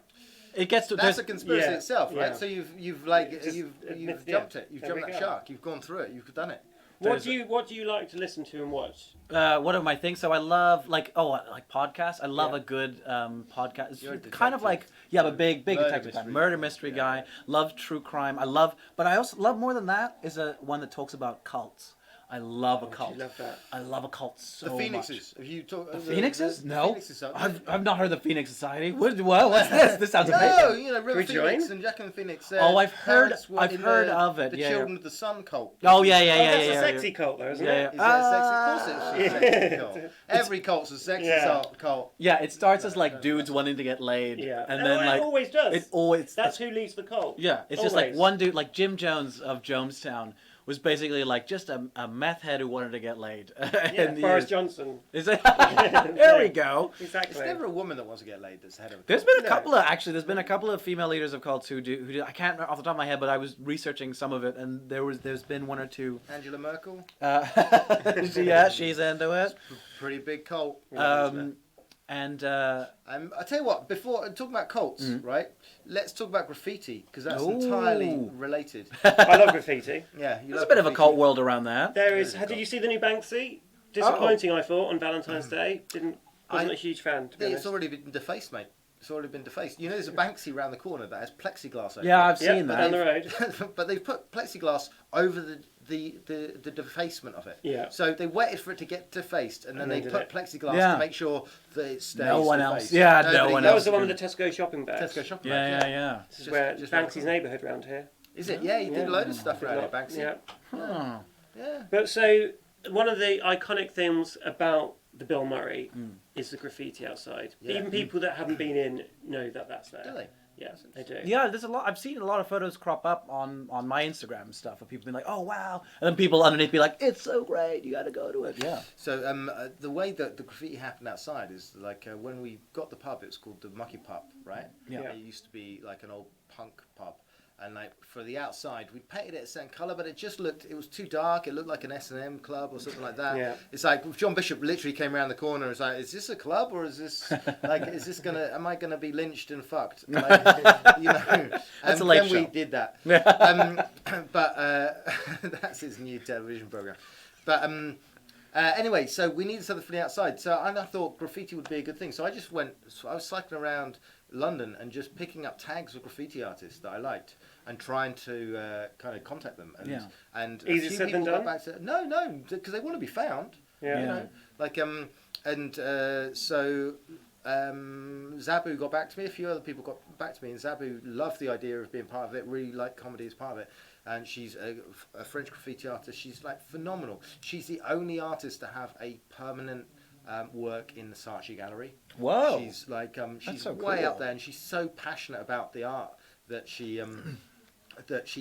It gets to That's there's- a conspiracy yeah, itself, right? yeah. So you've admit- jumped it. You've there jumped we that go. shark. You've gone through it. You've done it. What do you like to listen to and watch? What are my things? So I love like podcasts. I love Yeah. a good podcast. It's You're a kind of detective. like but big Murder detective fan, mystery. murder mystery guy. Love true crime. But I also love more than that is a one that talks about cults. I love a cult. You love that. I love a cult so The much. Phoenixes. Have you talked? The Phoenixes? The No. Phoenixes are- I've not heard of the Phoenix Society. What's this? This sounds No, amazing. you know River we Phoenix join? and Jack and the Phoenix. Oh, I've heard- parents were I've in heard the, of it, The yeah, Children yeah. of the Sun cult. Oh yeah. That's a sexy cult, though, isn't Yeah, it? Is it a sexy? Of course it's a sexy cult. Every cult's a sexy Yeah. cult. Yeah, it starts as like dudes wanting to get laid, Yeah. and No, then it like always does. it always That's who leads the cult. yeah, it's just like Always. one dude, like Jim Jones of Jonestown, was basically like just a meth head who wanted to get laid. Yeah, Boris Johnson. Is it? There we go. It's Exactly. never a woman that wants to get laid that's head of a There's cult. been a couple of there's been a couple of female leaders of cults who do. I can't remember off the top of my head, but I was researching some of it, and there's been one or two. Angela Merkel, Yeah, she's into it. pretty big cult. And I tell you what, before talking about cults, right? Let's talk about graffiti because that's Ooh. entirely related. I love graffiti. Yeah, you there's a love bit of a graffiti. cult world around that. There is. Did you see the new Banksy? Disappointing, I thought, on Valentine's Day. Wasn't a huge fan, to be It's honest. already been defaced, mate. It's already been defaced. You know, there's a Banksy round the corner that has plexiglass over Yeah, it. I've seen Yep, down the that. road. But they've put plexiglass over the defacement of it. Yeah. So they waited for it to get defaced, and then And they then put did it. plexiglass Yeah. to make sure that it stays No one defaced. else. Yeah, no Nobody one That else. was the one with the Tesco shopping bags. Tesco shopping Yeah, bags, yeah, yeah. This is where just Banksy's neighbourhood round here. Is it? Yeah, he did a load of stuff Did around lot. it, Banksy. Yeah. Huh. Yeah. But so one of the iconic things about the Bill Murray is the graffiti outside. Yeah. Even people that haven't been in know that that's there. Do they? Yeah, they do. Yeah, there's a lot. I've seen a lot of photos crop up on my Instagram and stuff of people being like, "Oh wow," and then people underneath be like, "It's so great, you got to go to it." Yeah. So the way that the graffiti happened outside is like when we got the pub, it was called the Mucky Pub, right? Yeah. It used to be like an old punk pub. And like for the outside, we painted it a certain colour, but it was too dark. It looked like an S&M club or something like that. Yeah. It's like John Bishop literally came around the corner and was like, "Is this a club or is this like, am I gonna be lynched and fucked?" Like, you know. That's a And late then we show. did that. But that's his new television program. But anyway, so we needed something for the outside. So I thought graffiti would be a good thing. So I was cycling around London and just picking up tags of graffiti artists that I liked and trying to kind of contact them. And, Yeah. and a Easier few said than people got done? back to no, because they want to be found. Yeah. You know, like so Zabu got back to me. A few other people got back to me, and Zabu loved the idea of being part of it. Really liked comedy as part of it. And she's a French graffiti artist. She's like phenomenal. She's the only artist to have a permanent work in the Saatchi Gallery. Whoa. She's like she's so way cool. up there, and she's so passionate about the art that she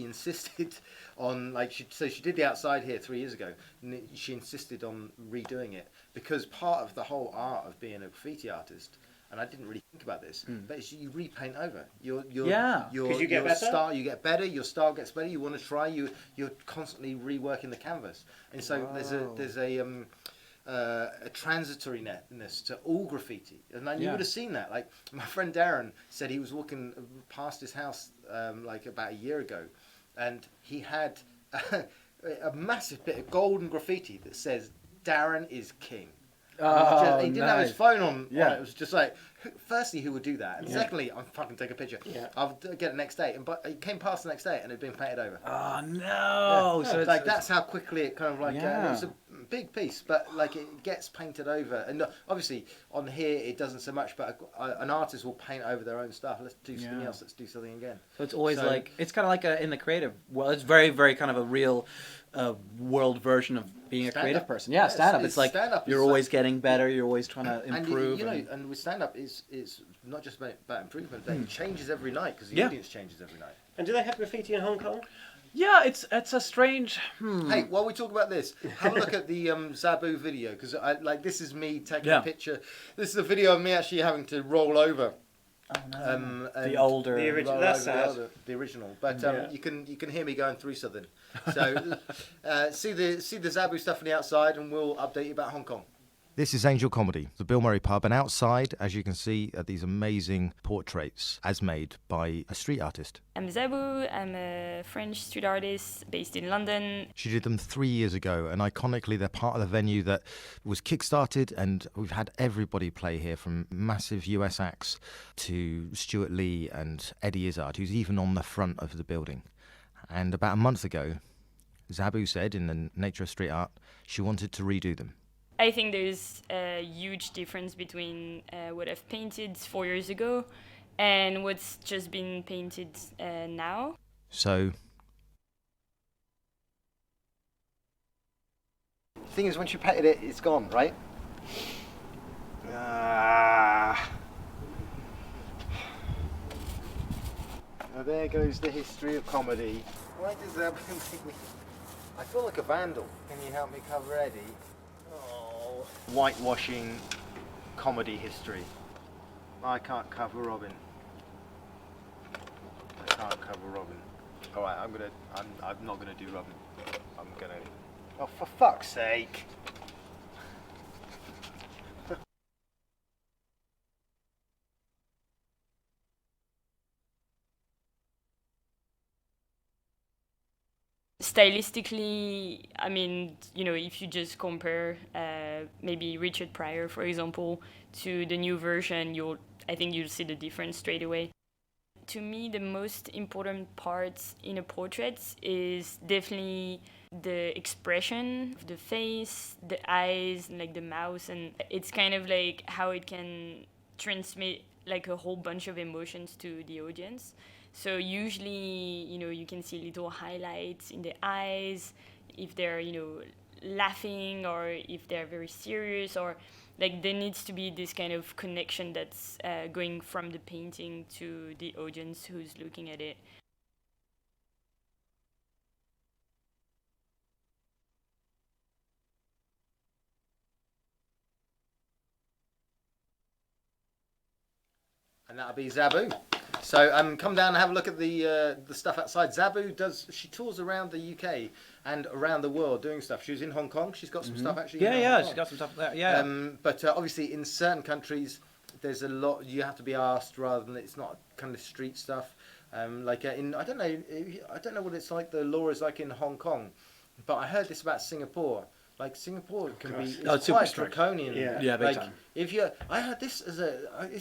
insisted on so she did the outside here 3 years ago, and she insisted on redoing it because part of the whole art of being a graffiti artist. And I didn't really think about this, but it's you repaint over. Your 'Cause you get better? style, you get better. Your style gets better. You want to try. You're constantly reworking the canvas, and so there's a transitoriness to all graffiti, and you would have seen that. Like my friend Darren said, he was walking past his house like about a year ago, and he had a massive bit of golden graffiti that says "Darren is king." Oh, He didn't have his nice. phone on. Yeah. It was just like, firstly, who would do that? And secondly, I'm fucking take a picture. Yeah. I'll get it next day. But it came past the next day and it had been painted over. Oh no! Yeah. So it's like that's how quickly it kind of like Yeah. it was a big piece, but like it gets painted over. And obviously on here it doesn't so much, but an artist will paint over their own stuff. Let's do something Yeah. else. Let's do something again. So it's always So- like it's kind of like in the creative. Well, it's very, very kind of a real world version of being a Stand-up. creative person. Yeah, Yeah, stand up. it's It's like stand-up you're is always like- getting better. You're always trying to And improve. you know, and- and with stand up is not just about improvement, but it changes every night because the Yeah. audience changes every night. And do they have graffiti in Hong Kong? yeah, it's a strange. Hey, while we talk about this, have a look at the Zabu video because this is me taking Yeah. a picture. This is a video of me actually having to roll over. The and older. The original. roll That's over sad. the original. But Yeah. you can hear me going through something. So see the Zabu stuff on the outside, and we'll update you about Hong Kong. This is Angel Comedy, the Bill Murray pub, and outside, as you can see, are these amazing portraits as made by a street artist. I'm Zabu. I'm a French street artist based in London. She did them 3 years ago, and iconically, they're part of the venue that was kickstarted, and we've had everybody play here, from massive US acts to Stuart Lee and Eddie Izzard, who's even on the front of the building. And about a month ago, Zabu said in the Nature of Street Art, she wanted to redo them. I think there's a huge difference between what I've painted 4 years ago and what's just been painted now. So, the thing is, once you painted it, it's gone, right? Now there goes the history of comedy. Why does that make me... I feel like a vandal. Can you help me cover Eddie? Oh. Whitewashing comedy history. I can't cover Robin. I can't cover Robin. Alright, I'm not gonna do Robin. I'm gonna... Oh, for fuck's sake! Stylistically, I mean, if you just compare maybe Richard Pryor, for example, to the new version, I think you'll see the difference straight away. to me, the most important part in a portrait is definitely the expression of the face, the eyes, and like the mouth, and it's kind of like how it can transmit like a whole bunch of emotions to the audience. So usually, you can see little highlights in the eyes, if they're, laughing or if they're very serious, or like there needs to be this kind of connection that's going from the painting to the audience who's looking at it. And that'll be Zabu. So come down and have a look at the stuff outside. Zabu she tours around the UK and around the world doing stuff. She was in Hong Kong. She's got some stuff actually. Yeah, she's got some stuff there. Yeah. But obviously in certain countries, there's a lot you have to be asked rather than it's not kind of street stuff. I don't know what it's like. The law is like in Hong Kong, but I heard this about Singapore. Like Singapore can be it's super quite strict. draconian. Yeah, big time. I heard this is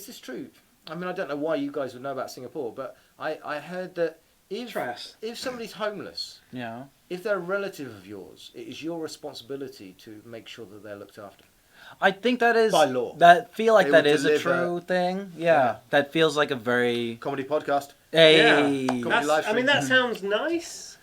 this true? I mean, I don't know why you guys would know about Singapore, but I heard that if somebody's homeless, if they're a relative of yours, it is your responsibility to make sure that they're looked after. I think that is by law. That feel like They that would is a deliver- true thing. Yeah, that feels like a very comedy podcast. Hey, Comedy live I mean, stream. that sounds nice.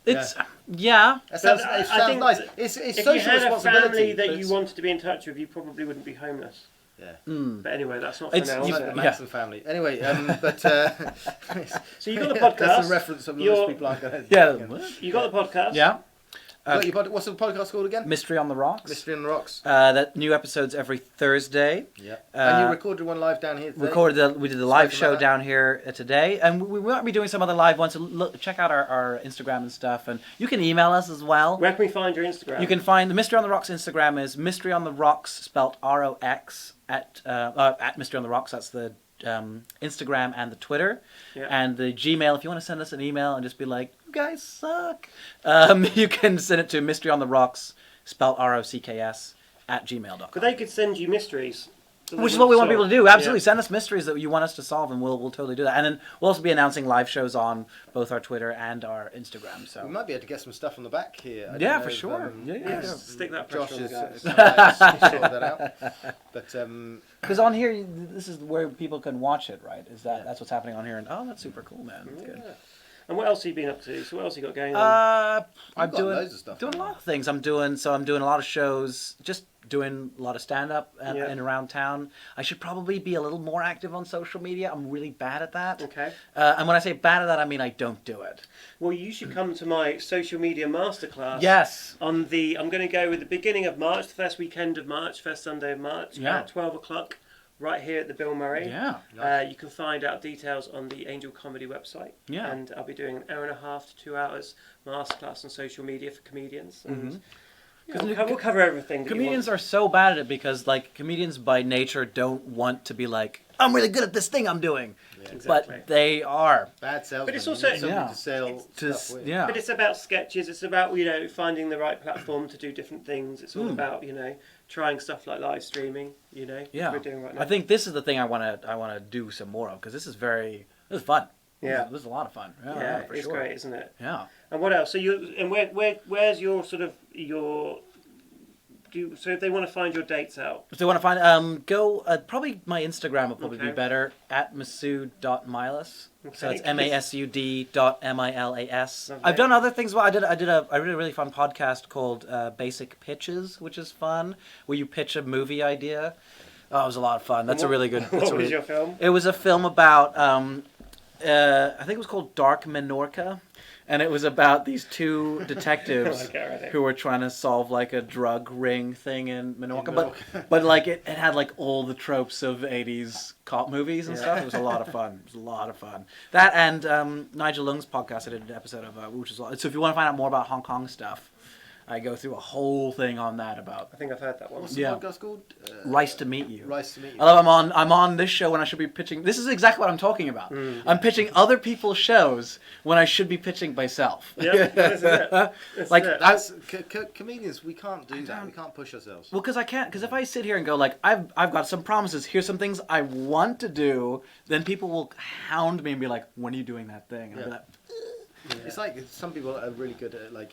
it's It sounds I think nice. It's if social you had a responsibility. family that but you it's- wanted to be in touch with, you probably wouldn't be homeless. Yeah. But anyway, that's not for It's- now. you- is the it? Manson family. Anyway, but So you got the podcast. That's a reference that most You're- people aren't going to. yeah, You got the podcast. yeah. What's the podcast called again? Mystery on the Rocks. Mystery on the Rocks. That new episodes every Thursday. Yeah. And you recorded one live down here today. We did the live Spoken show about that. down here today, and we might be doing some other live ones. So check out our Instagram and stuff, and you can email us as well. Where can we find your Instagram? You can find the Mystery on the Rocks Instagram is Mystery on the Rocks, spelt ROX at Mystery on the Rocks. That's the Instagram and the Twitter, and the Gmail. If you want to send us an email and just be like, "You guys suck," you can send it to Mystery on the Rocks, spelt ROCKS at gmail.com. But they could send you mysteries. Which is what we want people to do. Absolutely, Yeah. send us mysteries that you want us to solve, and we'll totally do that. And then we'll also be announcing live shows on both our Twitter and our Instagram. So We might be able to get some stuff on the back here. I don't Yeah, know for if, sure. Yeah. Stick that Josh pressure on the is guys. sorted that out. But because on here, this is where people can watch it, right? That's what's happening on here? And that's super cool, man. That's good. And what else have you been up to? So what else have you got going on? I'm got doing loads of stuff doing a going lot of things. I'm doing a lot of shows, just doing a lot of stand up and around town. I should probably be a little more active on social media. I'm really bad at that. Okay. And when I say bad at that, I mean I don't do it. Well, you should come to my social media masterclass. Yes. I'm going to go with the beginning of March, the first weekend of March, first Sunday of March, Yeah. at 12 o'clock, right here at the Bill Murray. Yeah. You can find out details on the Angel Comedy website. Yeah. And I'll be doing an hour and a half to 2 hours masterclass on social media for comedians. And we'll cover everything. Comedians are so bad at it because, like, comedians by nature don't want to be like, I'm really good at this thing I'm doing. Exactly. But they are. bad salesmen. But it's also- You need somebody Yeah. to sell stuff with. Yeah. But it's about sketches. It's about finding the right platform to do different things. It's all about trying stuff like live streaming. Yeah. We're doing right now. I think this is the thing I want to do some more of because this is fun. Yeah. This is a lot of fun. Yeah, for it's sure. great, isn't it? Yeah. And what else? So where's your sort of your? So if they want to find your dates out, If they want to find, go probably my Instagram will probably be Okay. better at masood.milas. So Okay. it's MASUD.MILAS. Lovely. I've done other things. Well, I did a really fun podcast called Basic Pitches, which is fun, where you pitch a movie idea. Oh, it was a lot of fun. That's a really good. That's what was your film? It was a film about I think it was called Dark Menorca, and it was about these two detectives Okay, already. who were trying to solve like a drug ring thing in Menorca, but like it had like all the tropes of 80s cop movies and stuff. It was a lot of fun. It was a lot of fun. That and Nigel Lung's podcast I did an episode of, which is so if you want to find out more about Hong Kong stuff, I go through a whole thing on that about I think I've heard that one. What's Yeah. the podcast called? Rice to Meet You. Rice to Meet You. Although I'm on this show when I should be pitching. This is exactly what I'm talking about. I'm pitching other people's shows when I should be pitching myself. Yeah, this is it. This Like is it. That's comedians. We can't do that. We can't push ourselves. Well, because I can't. Because if I sit here and go like, I've got some promises. Here's some things I want to do. Then people will hound me and be like, when are you doing that thing? And I'll be like, It's like some people are really good at like.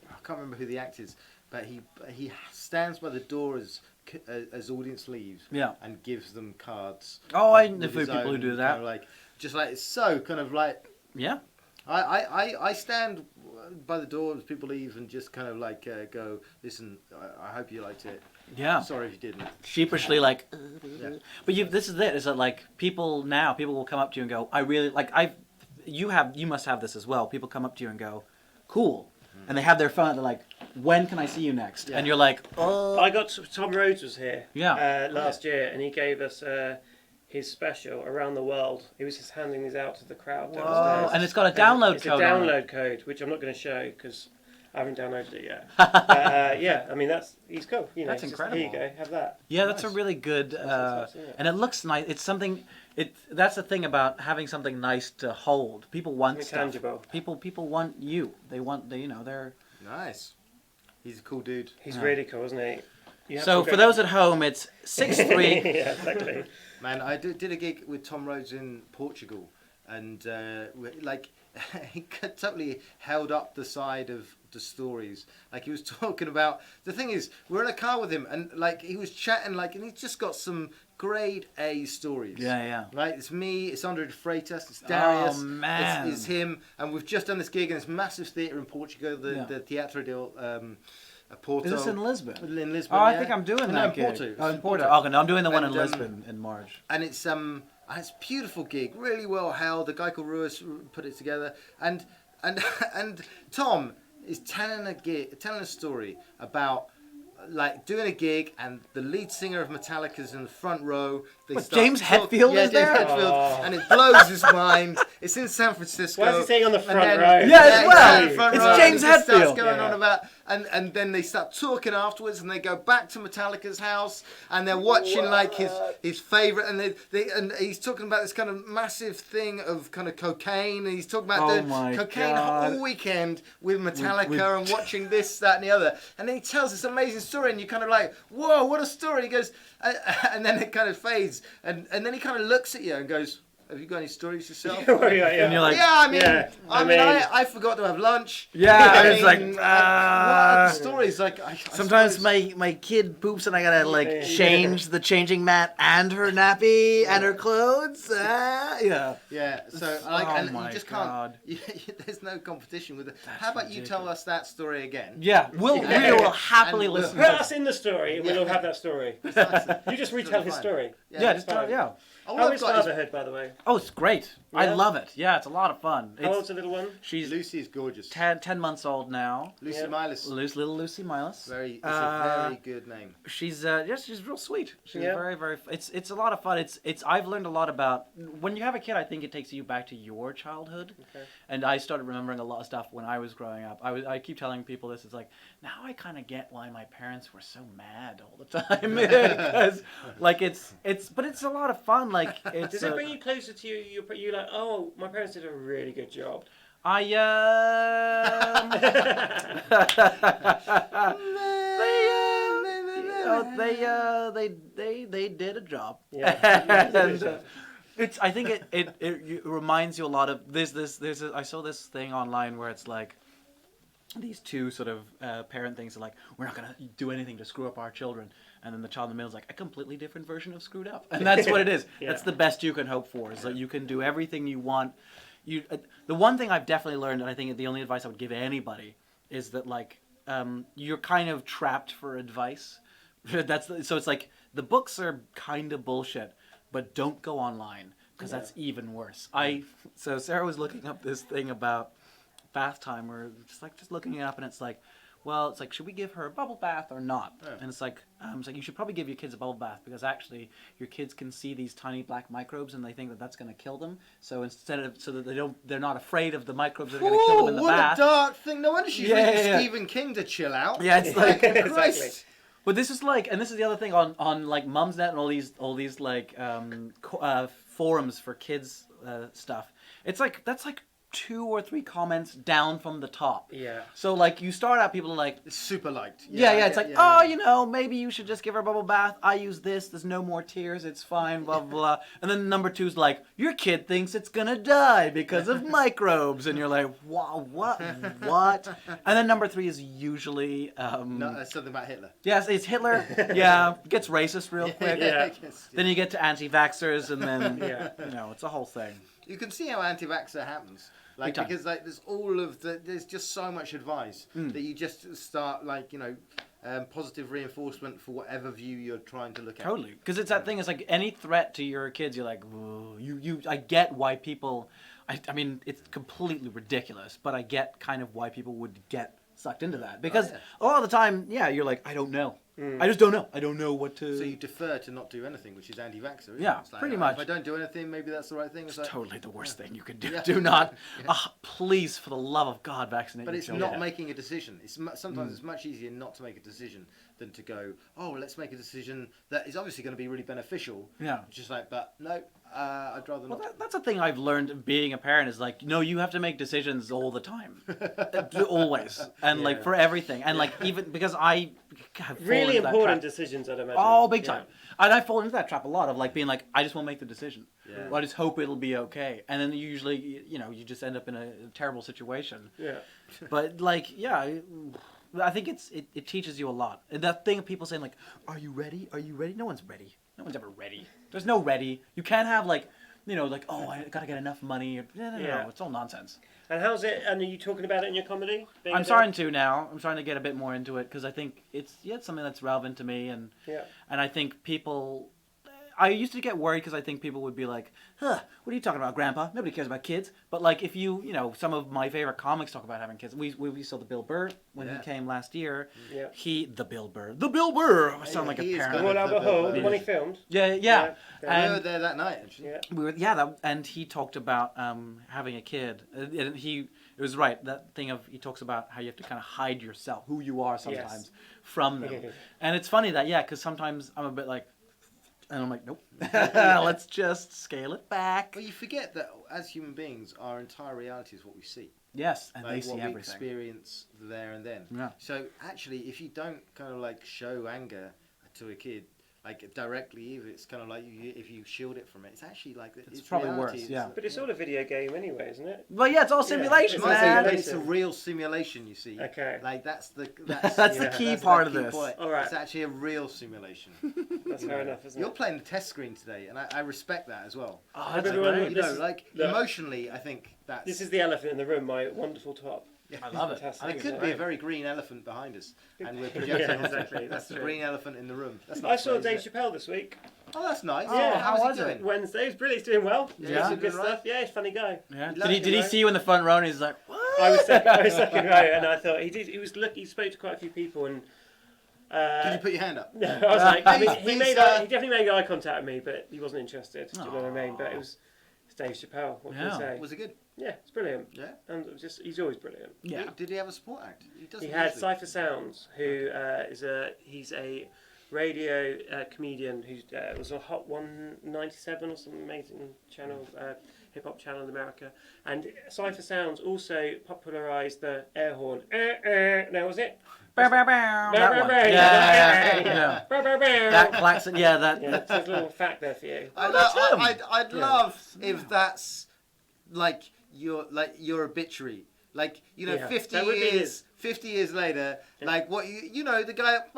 I can't remember who the actor is, but he stands by the door as audience leaves. Yeah. And gives them cards. Oh, I with know his people who own do kind that. of like just like it's so kind of like. yeah. I stand by the door as people leave and just kind of like go, listen, I hope you liked it. Yeah. Sorry if you didn't. Sheepishly like. Yeah. But this is it. Is that like people will come up to you and go, I really like you must have this as well. People come up to you and go, cool, and they have their phone. They're like, when can I see you next? Yeah. And you're like, oh. I got Tom Rhodes was here Yeah. last year, and he gave us his special around the world. He was just handing these out to the crowd downstairs. And it's got a download it's code a on it. download code, which I'm not going to show because I haven't downloaded it yet. But, yeah, I mean he's cool. You know, That's it's incredible. Just, here you go, have that. Yeah, that's Nice. a really good, nice, isn't it? and it looks nice. It's something. That's the thing about having something nice to hold. People want Something stuff. tangible. People want you. They're. Nice. He's a cool dude. He's really cool, isn't he? You have So to for go- those at home, it's 6'3". yeah, exactly. Man, I did a gig with Tom Rhodes in Portugal, and he totally held up the side of the stories. Like he was talking about. The thing is, we're in a car with him, and like he was chatting, like, and he's just got some grade A stories. Yeah. Right, it's me, it's Andre de Freitas, it's Darius, Oh, man. It's him, and we've just done this gig in this massive theatre in Portugal, the Teatro del Porto. Is this in Lisbon? In Lisbon, Oh, I yeah. think I'm doing No, that in gig. Porto. Oh, It's in Porto. Okay, no, I'm doing the one in And, Lisbon in March. And it's a beautiful gig, really well held. The guy called Ruiz put it together, and Tom is telling a story about like doing a gig, and the lead singer of Metallica's in the front row. They What, start James Hetfield yeah, is there? James Hetfield, Oh. and it blows his mind. It's in San Francisco. Why is he saying on the And front then- row? Yeah, as he's well. in the front It's row, James and he starts Hetfield. going Yeah. on about, and then they start talking afterwards, and they go back to Metallica's house, and they're watching like his favorite, and and he's talking about this kind of massive thing of kind of cocaine, and he's talking about Oh doing my cocaine God. all weekend with Metallica and watching this, that, and the other, and then he tells this amazing story, and you're kind of like, whoa, what a story! He goes, and then it kind of fades, and then he kind of looks at you and goes, have you got any stories yourself? yeah, yeah. And you're like, Yeah, I mean, Yeah, I mean, I forgot to have lunch. Yeah, I it's like, what are the stories? Like, I sometimes suppose- my kid poops and I gotta like Yeah. change the changing mat and her nappy and her clothes. Yeah. Yeah, so like, Oh and my you just God. can't. There's no competition with it. How about you tell ridiculous. us that story again? Yeah, we will happily And we'll- listen Put to us in the story, and we'll all have that story. You just retell his fine. story. Yeah, just fine. yeah. All How I've is got is fatherhood, by the way? Oh, it's great. I Yeah? love it. Yeah, it's a lot of fun. How old's the little one? She's Lucy is gorgeous. 10 months old now. Lucy Yeah. Milas. Little Lucy Milas. It's a very good name. She's she's real sweet. She's Yeah. very it's a lot of fun. It's I've learned a lot about when you have a kid. I think it takes you back to your childhood, Okay. and I started remembering a lot of stuff when I was growing up. I keep telling people this. It's like now I kind of get why my parents were so mad all the time because like it's but it's a lot of fun. Like it's Does it bring you closer to you? You're like, oh, my parents did a really good job. I they did a job. Yeah. And, I think it reminds you a lot of I saw this thing online where it's like these two sort of parent things are like, we're not gonna do anything to screw up our children, and then the child in the middle is like a completely different version of screwed up, and that's what it is. Yeah. That's the best you can hope for, is that you can do everything you want. The one thing I've definitely learned, and I think the only advice I would give anybody, is that like you're kind of trapped for advice. So it's like the books are kind of bullshit, but don't go online because that's even worse. So Sarah was looking up this thing about bath time, or just looking it up, and it's like, well, it's like, should we give her a bubble bath or not? And it's like you should probably give your kids a bubble bath because actually your kids can see these tiny black microbes and they think that that's going to kill them. So that they're not afraid of the microbes that are going to kill them in the bath. What a dark thing! No wonder she's reading Stephen King to chill out. Yeah, it's like Exactly. But this is like, and this is the other thing on like Mumsnet and all these like forums for kids stuff. It's like that's like 2 or 3 comments down from the top. Yeah. So like you start out, people are like, It's super liked. yeah, it's like, you know, maybe you should just give her a bubble bath. I use this. There's no more tears. It's fine. Blah blah. And then number 2 is like, your kid thinks it's gonna die because of microbes, and you're like, wow, what? And then number 3 is usually something about Hitler. yes, it's Hitler. Yeah, gets racist real quick. Yeah. Then you get to anti-vaxxers, and then Yeah. you know, it's a whole thing. You can see how anti-vaxxer happens. Like, Big time. because like there's just so much advice that you just start like, you know, positive reinforcement for whatever view you're trying to look at. Totally, because it's that thing. It's like any threat to your kids. You're like, I get why people. I mean, it's completely ridiculous, but I get kind of why people would get sucked into that because a lot of the time, you're like, I don't know. I just don't know. I don't know what to. So you defer to not do anything, which is anti-vaxxer. Isn't Yeah, it? It's like, pretty much. If I don't do anything, maybe that's the right thing. It's like, totally the worst thing you can do. Yeah. Do not, please, for the love of God, vaccinate But your it's children. not making a decision. Sometimes it's much easier not to make a decision than to go, oh, let's make a decision that is obviously going to be really beneficial. Yeah. Just like, but no, I'd rather Well, not. that's a thing I've learned being a parent is like, no, you have to make decisions all the time, always, and like for everything, and like even because I have fallen Really into that important trap. decisions, I'd imagine. Oh, big time. And I fall into that trap a lot of like being like, I just won't make the decision. Yeah. Well, I just hope it'll be okay, and then usually, you know, you just end up in a terrible situation. Yeah. But like, I think it teaches you a lot. And that thing of people saying like, are you ready? Are you ready? No one's ready. No one's ever ready. There's no ready. You can't have like, you know, like, oh, I gotta get enough money. No, it's all nonsense. And how's it? And are you talking about it in your comedy? Being I'm a starting dad? to now. I'm starting to get a bit more into it because I think it's something that's relevant to me, and I think people. I used to get worried because I think people would be like, huh, what are you talking about, Grandpa? Nobody cares about kids. But like, if you know, some of my favorite comics talk about having kids. We saw the Bill Burr when he came last year. Yeah. The Bill Burr. I sound like a he is parent. kind The of one Albert the Bill Hall, Burr. the one he filmed. Yeah. We were And there that night, actually. Yeah. we were and he talked about having a kid. And it was right, that thing of he talks about how you have to kind of hide yourself, who you are sometimes from them. And it's funny that because sometimes I'm a bit like, and I'm like, nope, let's just scale it back. But you forget that as human beings, our entire reality is what we see. Yes, and Like they see what we everything. experience there and then. Yeah. So actually, if you don't kind of like show anger to a kid, like directly, if it's kind of like if you shield it from it, it's actually like It's probably reality. worse, It's yeah. But it's all a video game anyway, isn't it? But yeah, it's all simulation, it's But man. like- it's a real simulation, you see. Okay. Like that's the That's the key part of this. Point. All right. It's actually a real simulation. That's fair enough, isn't You're it? playing the test screen today, and I respect that as well. Oh, Hope that's everyone- great. You This know, is- like look. emotionally, I think that's. This is the elephant in the room, my wonderful top. I love it. Fantastic. I think It it's could great. be a very green elephant behind us, and we're Yeah, projecting. onto it. exactly, That's the true. green elephant in the room. That's I not saw crazy, Dave is it? Chappelle this week. Oh, that's nice. Yeah, how how was was he it? doing? Wednesday. He's brilliant. He's doing well. Yeah, Doing some he's good doing right. stuff. Yeah, he's a funny guy. Yeah. love Did it, he right? see you in the front row and he's like, what? I was second row, and I thought he did. He was look. He spoke to quite a few people, and Did you put your hand up? no, I was like, I mean, he Please, definitely made eye contact with me, but he wasn't interested. Do you know what I mean? But it's Dave Chappelle. What can Yeah. I say? Was it good? Yeah, it's brilliant. Yeah. And it was just he's always brilliant. Yeah. Did he have a support act? Doesn't He had usually. Cypher Sounds, who he's a radio comedian who was on Hot 197 or some amazing channel, hip hop channel in America. And Cypher Sounds also popularised the air horn. Now was it? Bow, bow, bow. Bow, That bow, one. bow. Yeah. Yeah. Yeah. Bow, bow, bow. That klaxon. Yeah, that. Yeah, so there's a little fact there for you. I'd love if that's like your obituary. Like, you know, Yeah, 50 that would be years 50 years later, like what you know, the guy That's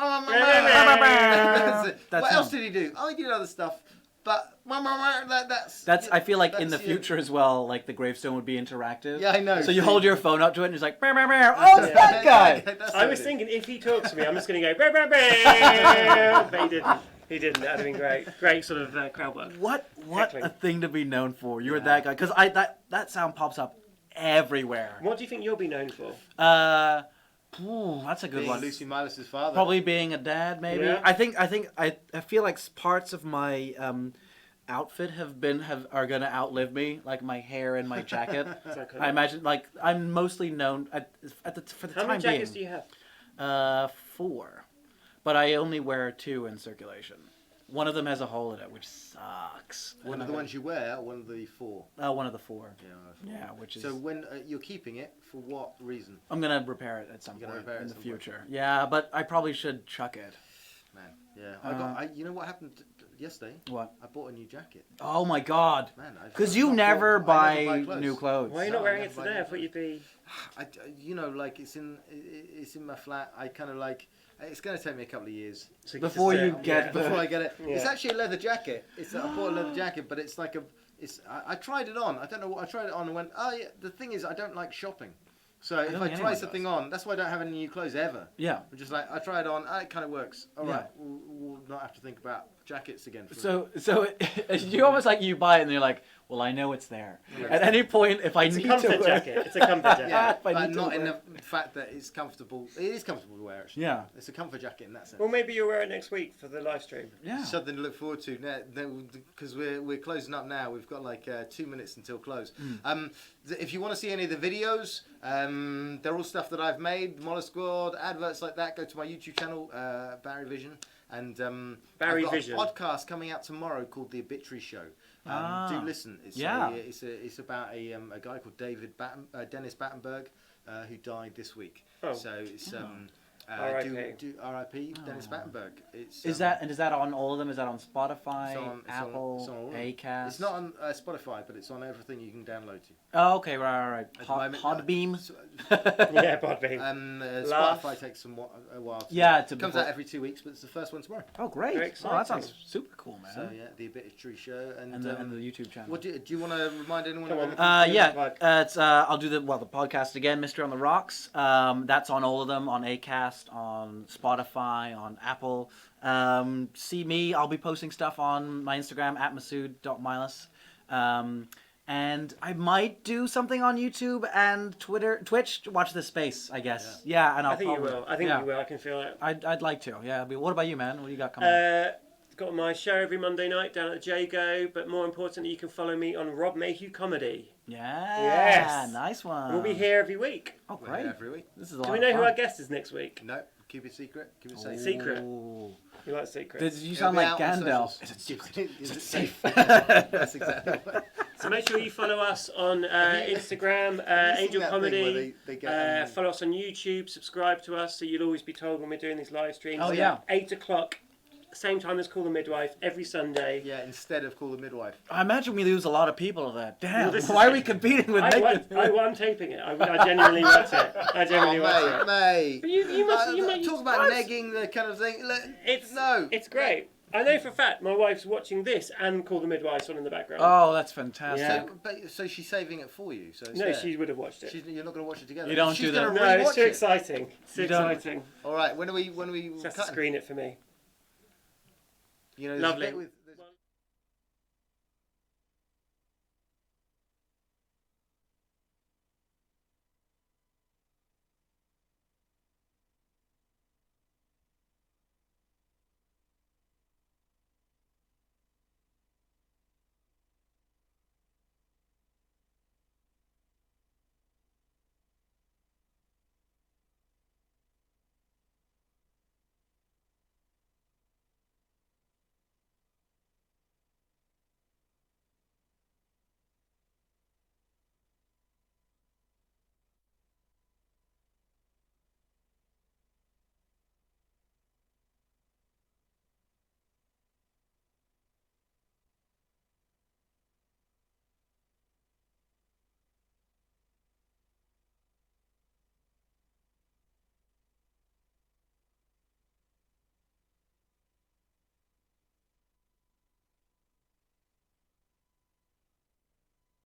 what him. else did he do? Oh, he did other stuff. But that's I feel like in the that's you. future as well, like the gravestone would be interactive. Yeah, I know. So you hold your phone up to it and it's like, "Bow, bow, bow." Oh, it's that guy. That's I what was it is. thinking if he talks to me, I'm just going to go, bow, bow, bow. But he didn't. He didn't. That'd have been great. Great sort of crowd work. What Heckling. a thing to be known for. You're that guy. Because that sound pops up everywhere. What do you think you'll be known for? Ooh, that's a good Being one. Lucy Milas's father. Probably being a dad, maybe. Yeah. I feel like parts of my outfit are gonna outlive me, like my hair and my jacket. I imagine, like, I'm mostly known for the How time many jackets being. do you have? 4, but I only wear 2 in circulation. One of them has a hole in it, which sucks. One of the ones you wear, or one of the 4. One of the 4. Yeah. Yeah, which is. So when you're keeping it, for what reason? I'm gonna repair it at some You're gonna point repair it in at the some point. future. Yeah, but I probably should chuck it. Man, yeah. You know what happened yesterday? What? I bought a new jacket. Oh my god! Man, Because you never buy new clothes. Why are you No, not I wearing never it buy today? I new thought you'd be. Like it's in my flat. I kind of like. It's going to take me a couple of years Before you get the- before I get it. Yeah. It's actually a leather jacket. I bought a leather jacket, but it's like I tried it on. I don't know what I tried it on and went. Oh yeah. The thing is, I don't like shopping. So if don't I think try anyone something on, that's why I don't have any new clothes ever. Yeah. I'm just like I try it on. It kind of works. All Yeah. right. We'll not have to think about jackets again. For So you almost like you buy it and you're like, well, I know it's there. Yeah. At any point, if I It's a need comfort to wear jacket. It's a comfort jacket. yeah, if I but need to not in wear- the fact that it's comfortable. It is comfortable to wear. Actually. Yeah. It's a comfort jacket in that sense. Well, maybe you'll wear it next week for the live stream. Yeah. Something to look forward to because we're closing up now. We've got like 2 minutes until close. If you want to see any of the videos, they're all stuff that I've made. Mollusk Squad, adverts like that. Go to my YouTube channel, Barry Vision, and Barry I've got Vision. a podcast coming out tomorrow called The Obituary Show. Do listen. It's Yeah. it's about a guy called Dennis Battenberg, who died this week. Oh. So it's R.I.P. do R.I.P. Dennis Battenberg. It's Is that on all of them? Is that on Spotify, it's on- Apple, it's on all of them. Acast? It's not on Spotify, but it's on everything you can download to. Oh, okay, right. At the moment, Podbeam. Yeah, Podbean. Spotify Laugh. takes a while. Yeah, It comes out every 2 weeks, but it's the first one tomorrow. Oh, great! Very Oh, that exciting. sounds super cool, man. So yeah, the Obituary Show and the YouTube channel. What do you want to remind anyone? Come on. of anything? Yeah, it's I'll do the podcast again, Mystery on the Rocks. That's on all of them, on Acast, on Spotify, on Apple. See me. I'll be posting stuff on my Instagram at masood.milas. And I might do something on YouTube and Twitch. Watch this space, I guess. Yeah, and I think you will. I think you will. I can feel it. I'd like to. Yeah. What about you, man? What do you got coming up? Got my show every Monday night down at the Jago, but more importantly, you can follow me on Rob Mayhew Comedy. Yeah. Yes. Nice one. We'll be here every week. Oh, We're great. here every week. This is a lot Do we of know who fun. our guest is next week? No, keep it secret. Keep it safe. Secret. Ooh. You like secrets? You It'll sound be like out on Gandalf. socials. Is it safe? That's That's exactly what. So make sure you follow us on Instagram, Have you seen Angel that thing where Comedy. they get, Follow us on YouTube. Subscribe to us so you'll always be told when we're doing these live streams. Oh, yeah. 8 o'clock, same time as Call the Midwife every Sunday. Yeah, instead of Call the Midwife. I imagine we lose a lot of people of that. Damn. Well, this is Why are it. we competing with I Nathan? won taping it. I genuinely watch it. I genuinely watch it. mate. But you must talk about what? negging the kind of thing. Look, It's It's great. I know for a fact my wife's watching this and Call the Midwife on in the background. Oh, that's fantastic. Yeah. So she's saving it for you. So it's No, there. she would have watched it. You're not going to watch it together. You don't She's do that. gonna No, it's rewatch too it. exciting. It's too You don't- exciting. All right, when are we She has to cutting? screen it for me. You know, there's a Lovely. bit with